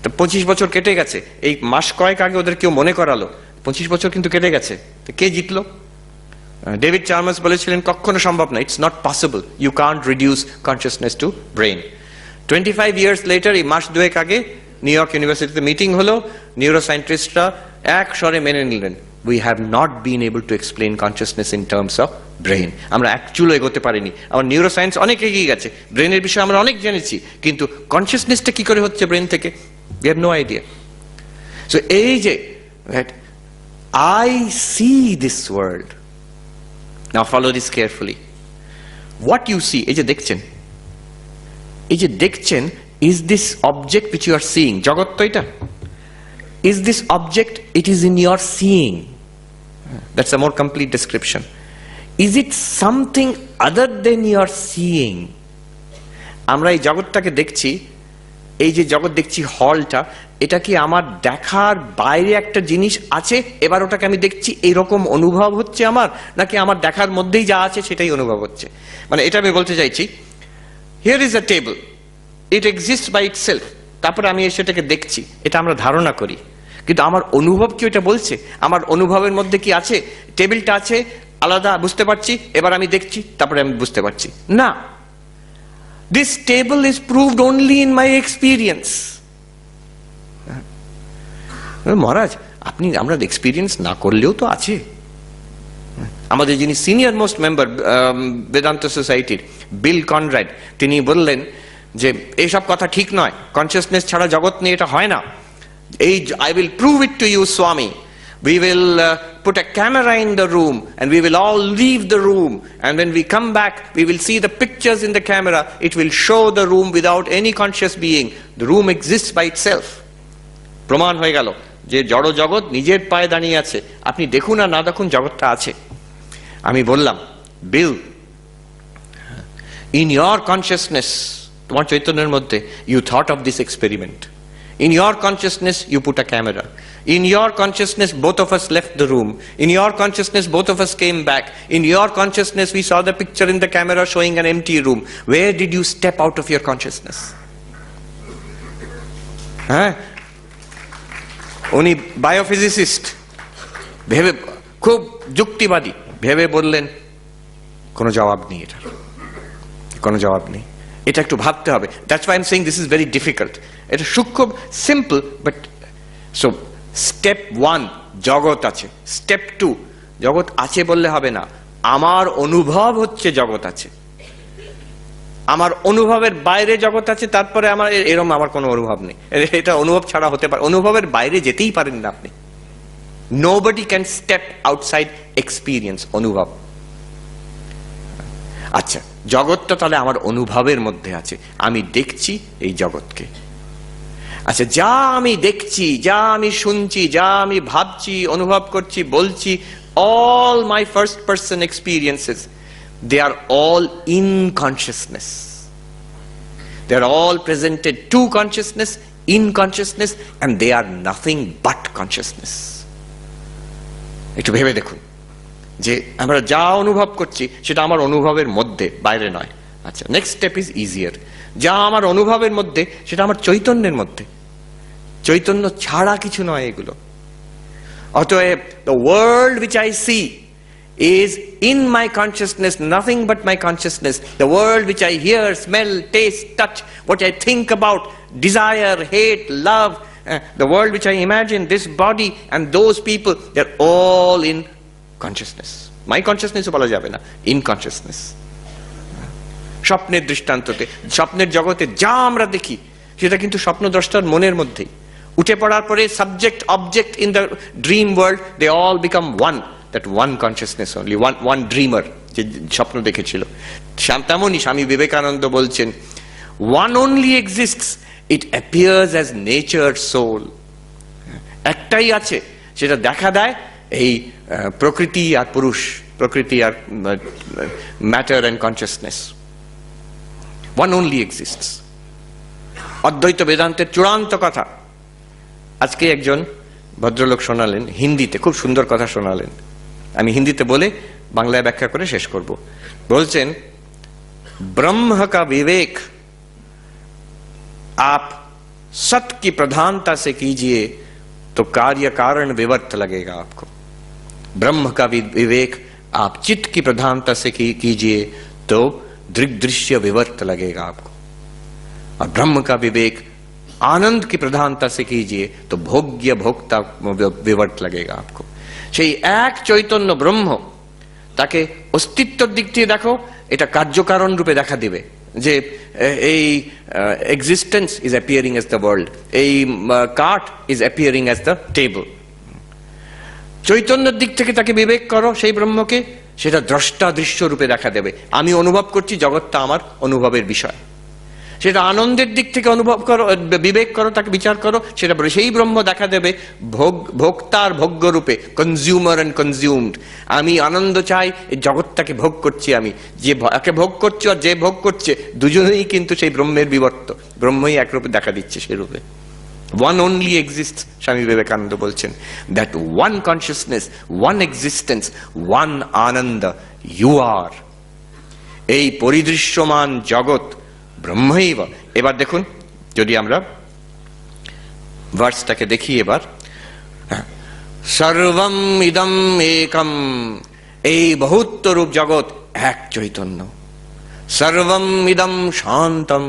তো 25 বছর কেটে গেছে। এই মাস কয়েক আগে ওদের কেউ মনে করালো, 25 বছর কিন্তু কেটে গেছে। তো কে জিতলো? ডেভিড চার্মার্স বলেছিলেন কখনো সম্ভব না, it's not possible, you can't reduce consciousness to brain. 25 years later, এই মাস দুয়েক আগে নিউ ইয়র্ক ইউনিভার্সিটিতে মিটিং হলো, নিউরোসায়েন্টিস্টরা এক স্বরে মেনে নিলেন, we have not been able to explain consciousness in terms of brain. আমরা এক চুলো এগোতে পারিনি। আমার নিউরোসায়েন্স অনেক এগিয়ে গেছে, ব্রেনের বিষয়ে আমরা অনেক জেনেছি, কিন্তু কনসিয়াসনেসটা কি করে হচ্ছে ব্রেন থেকে, we have no idea. So এই যে I see this world, now follow this carefully. What you see, এই যে দেখছেন, is this object which you are seeing, জগৎ তো এটা, is this object, it is in your seeing, that's a more complete description. Is it something other than your seeing? আমরা এই জগৎটাকে দেখছি, এই যে জগৎ দেখছি, হলটা, এটা কি আমার দেখার বাইরে একটা জিনিস আছে, এবার ওটাকে আমি দেখছি, এইরকম অনুভব হচ্ছে আমার, নাকি আমার দেখার মধ্যেই যা আছে সেটাই অনুভব হচ্ছে? মানে এটা আমি বলতে চাইছি, here is a table, it exist by itself, তারপরে আমি সেটাকে দেখছি, এটা আমরা ধারণা করি, কিন্তু আমার অনুভব কি ওটা বলছে? আমার অনুভবের মধ্যে কি আছে? টেবিলটা আছে আলাদা, বুঝতে পারছি, এবার আমি দেখছি, তারপরে আমি বুঝতে পারছি না। This table is proved only in my experience. মহারাজ, আপনি আমরা এক্সপিরিয়েন্স না করলেও তো আছে। আমাদের যিনি সিনিয়র মোস্ট মেম্বার বেদান্ত সোসাইটির, বিল কনরাড, তিনি বললেন যে এইসব কথা ঠিক নয়, কনসিয়াসনেস ছাড়া জগৎ নেই, এটা হয় না। এই I will prove it to you, Swami. We will put a camera in the room and we will all leave the room, and when we come back we will see the pictures in the camera. It will show the room without any conscious being. The room exists by itself. প্রমাণ হয়ে গেল যে জড় জগৎ নিজের পায়ে দাঁড়িয়ে আছে, আপনি দেখুন আর না দেখুন জগৎটা আছে। আমি বললাম, বিল, in your consciousness, তোমার চৈতন্যের মধ্যে, you thought of this experiment. In your consciousness, you put a camera. In your consciousness, both of us left the room. In your consciousness, both of us came back. In your consciousness, we saw the picture in the camera showing an empty room. Where did you step out of your consciousness? উনি biophysicist, ভেবে খুব যুক্তিবাদী, ভেবে বললেন কোনো জবাব নেই, এটার কোনো জবাব নেই, এটা একটু ভাবতে হবে। That's why I am saying this is very difficult. এটা সূক্ষ্ম, সিম্পল, বাট সো স্টেপ 1 জগৎ আছে, স্টেপ 2 জগৎ আছে বললে হবে না, আমার অনুভব হচ্ছে জগৎ আছে, আমার অনুভবের বাইরে জগৎ আছে, তারপরে আমার এরকম আমার কোনো অনুভব নেই। এটা অনুভব ছাড়া হতে পারে, অনুভবের বাইরে যেতেই পারেন না আপনি। Nobody can step outside experience, অনুভব। আচ্ছা, জগৎটা তাহলে আমার অনুভবের মধ্যে আছে, আমি দেখছি এই জগৎকে। আচ্ছা, যা আমি দেখছি, যা আমি শুনছি, যা আমি ভাবছি, অনুভব করছি, বলছি, all my first person experiences, they are all in consciousness. They are all presented to consciousness, in consciousness, and they are nothing but consciousness. একটু ভেবে দেখুন যে আমরা যা অনুভব করছি সেটা আমার অনুভবের মধ্যে, বাইরে নয়। আচ্ছা, নেক্সট স্টেপ ইজ ইজিয়ার। যা আমার অনুভবের মধ্যে সেটা আমার চৈতন্যের মধ্যে, চৈতন্য ছাড়া কিছু নয় এগুলো। অতএব the world which I see is in my consciousness, nothing but my consciousness. The world which I hear, smell, taste, touch, what I think about, desire, hate, love, the world which I imagine, this body and those people, they're all in consciousness. My consciousness বলা যাবে না, in consciousness. স্বপ্নের দৃষ্টান্ততে, স্বপ্নের জগতে যা আমরা দেখি সেটা কিন্তু স্বপ্নদ্রষ্টার মনের মধ্যেই। উঠে পড়ার পরে subject object in the dream world, they all become one, that one consciousness only, one dreamer যে স্বপ্ন দেখেছিল। তেমনই স্বামী বিবেকানন্দ বলছেন, one only exists, it appears as nature soul. একটাই আছে, সেটা দেখা দেয় এই প্রকৃতি আর পুরুষ, প্রকৃতি আর matter and consciousness. One only exists. অদ্বৈত বেদান্তের চূড়ান্ত কথা আজকে একজন ভদ্রলোক শোনালেন হিন্দিতে, খুব সুন্দর কথা শোনালেন। আমি হিন্দিতে বলে বাংলায় ব্যাখ্যা করে শেষ করব। বলছেন, ब्रह्म का विवेक आप सत्य की प्रधानता से कीजिए तो कार्य कारण विवर्त लगेगा आपको। ब्रह्म का विवेक आप चित्त की प्रधानता से कीजिए तो दृग्दृश्य विवर्त लगेगा आपको। और ब्रह्म का विवेक आनंद की प्रधानता से कीजिए तो भोग्य भोक्ता विवर्त लगेगा आपको। সেই এক চৈতন্য ব্রহ্ম, তাকে অস্তিত্বের দিক থেকে দেখো, এটা কার্যকারণ রূপে দেখা দিবে যে এই existence is appearing as the world, এই কাঠ is appearing as the table. চৈতন্যের দিক থেকে তাকে বিবেক করো, সেই ব্রহ্মকে, সেটা দ্রষ্টা দৃশ্য রূপে দেখা দেবে। আমি অনুভব করছি, জগৎটা আমার অনুভবের বিষয়। সেটা আনন্দের দিক থেকে অনুভব করো, বিবেক করো, তাকে বিচার করো, সেটা সেই ব্রহ্ম দেখা দেবে ভোক্তার ভোগ্য রূপে, কনজিউমার অ্যান্ড কনজিউমড। আমি আনন্দ চাই, এই জগৎটাকে ভোগ করছি, আমি যে ভোগ করছি আর যে ভোগ করছে দুজনেই কিন্তু সেই ব্রহ্মের বিবর্ত, ব্রহ্মই একরূপে দেখা দিচ্ছে সে রূপে। One only exist, Swami Vivekananda বলছেন, that one consciousness, one existence, one ananda, you are. এই পরিদৃশ্যমান জগৎ ব্রহ্মৈব। এবার দেখুন, যদি আমরা ভার্সটাকে দেখি এবার, সর্বম ইদম একম, এই বহুত্বরূপ জগৎ এক চৈতন্য। সর্বম ইদম শান্তম,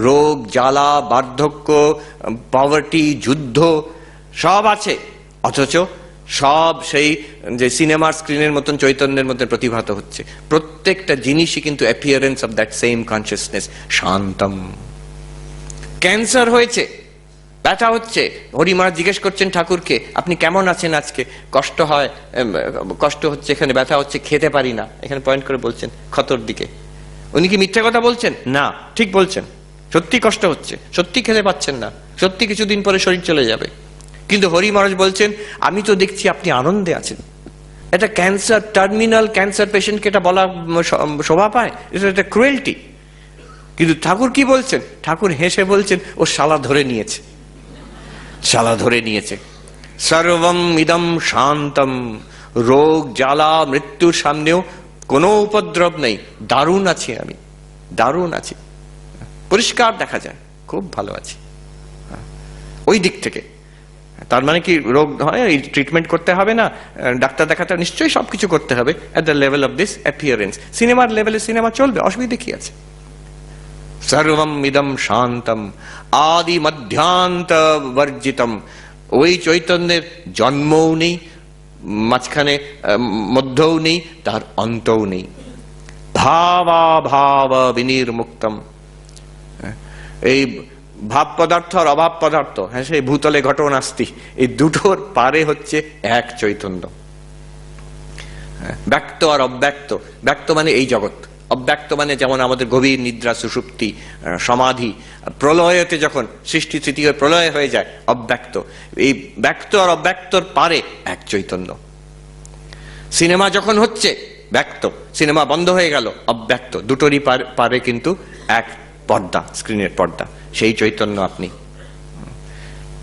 রোগ জ্বালা বার্ধক্য পভার্টি যুদ্ধ সব আছে, অথচ সব সেই যে সিনেমার স্ক্রিনের মতন চৈতন্যের মধ্যে প্রতিভাত হচ্ছে। প্রত্যেকটা জিনিসই কিন্তু appearance of that same consciousness, শান্তম। ক্যান্সার হয়েছে, ব্যথা হচ্ছে, হরি মহারাজ জিজ্ঞেস করছেন ঠাকুরকে, আপনি কেমন আছেন আজকে? কষ্ট হয়, কষ্ট হচ্ছে, এখানে ব্যথা হচ্ছে, খেতে পারি না, এখানে পয়েন্ট করে বলছেন ক্ষতর দিকে। উনি কি মিথ্যা কথা বলছেন? না, ঠিক বলছেন, সত্যি কষ্ট হচ্ছে, সত্যি খেতে পাচ্ছেন না, সত্যি কিছুদিন পরে শরীর চলে যাবে। কিন্তু হরি মহারাজ বলছেন, আমি তো দেখছি আপনি আনন্দে আছেন। এটা ক্যান্সার, টার্মিনাল ক্যান্সার পেশেন্টকে এটা বলা শোভা পায়? এটা একটা ক্রুয়েলটি। কিন্তু ঠাকুর কি বলছেন? ঠাকুর হেসে বলছেন, ও শালা ধরে নিয়েছে। শালা ধরে নিয়েছে। সর্বম ইদম শান্তম, রোগ জ্বালা মৃত্যুর সামনেও কোনো উপদ্রব নেই, দারুণ আছি আমি, দারুণ আছি, পরিষ্কার দেখা যায়, খুব ভালো আছি। ওই দিক থেকে তার মানে কি রোগ হয় এই ট্রিটমেন্ট করতে হবে না, ডাক্তার দেখাতে নিশ্চয়ই সবকিছু করতে হবে at the level of this appearance. সিনেমার লেভেলে সিনেমা চলবে, অসুবিধা কি আছে? সর্বম ইদম শান্তম আদি মধ্যান্ত বর্জিতম, ওই চৈতন্যের জন্মও নেই, মাঝখানে মধ্যও নেই, তার অন্তও নেই। ভাবা ভাব বিনির্মুক্তম, এই ভাব পদার্থ আর অভাব পদার্থ, হ্যাঁ সেই ভূতলে ঘটনাস্তি, এই দুটোর পারে হচ্ছে এক চৈতন্য। ব্যক্ত আর অব্যক্ত, ব্যক্ত মানে এই জগৎ, অব্যক্ত মানে যেমন আমাদের গভীর নিদ্রা, সুষুপ্তি, সমাধি, প্রলয়তে যখন সৃষ্টি স্মৃতি হয়ে প্রলয় হয়ে যায় অব্যক্ত। এই ব্যক্ত আর অব্যক্তর পারে এক চৈতন্য। সিনেমা যখন হচ্ছে ব্যক্ত, সিনেমা বন্ধ হয়ে গেল অব্যক্ত, দুটোরই পারে কিন্তু এক পর্দা, স্ক্রিনের পর্দা, সেই চৈতন্য আপনি।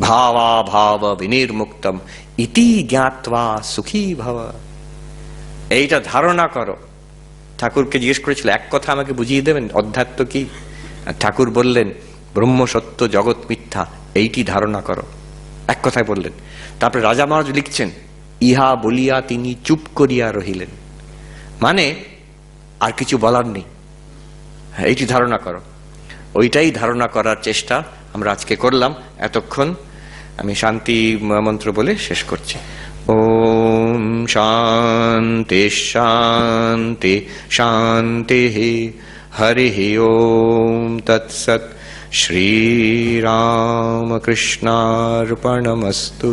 ভাবা ভাব বিনির্মুক্তম ইতি জ্ঞাত্বা সুখী ভব, এইটা ধারণা করো। ঠাকুরকে জিজ্ঞেস করেছিল এক কথা আমাকে বুঝিয়ে দেবেন অধ্যাত্ম কি? ঠাকুর বললেন ব্রহ্ম সত্য, জগৎ মিথ্যা, এইটি ধারণা করো, এক কথায় বললেন। তারপরে রাজা মহারাজ লিখছেন ইহা বলিয়া তিনি চুপ করিয়া রহিলেন, মানে আর কিছু বলার নেই, এইটি ধারণা করো। ওইটাই ধারণা করার চেষ্টা আমরা আজকে করলাম এতক্ষণ। আমি শান্তি মন্ত্র বলে শেষ করছি। ওম শান্তি শান্তি শান্তি হরি ওম তৎসৎ। শ্রীরামকৃষ্ণার্পণমস্তু।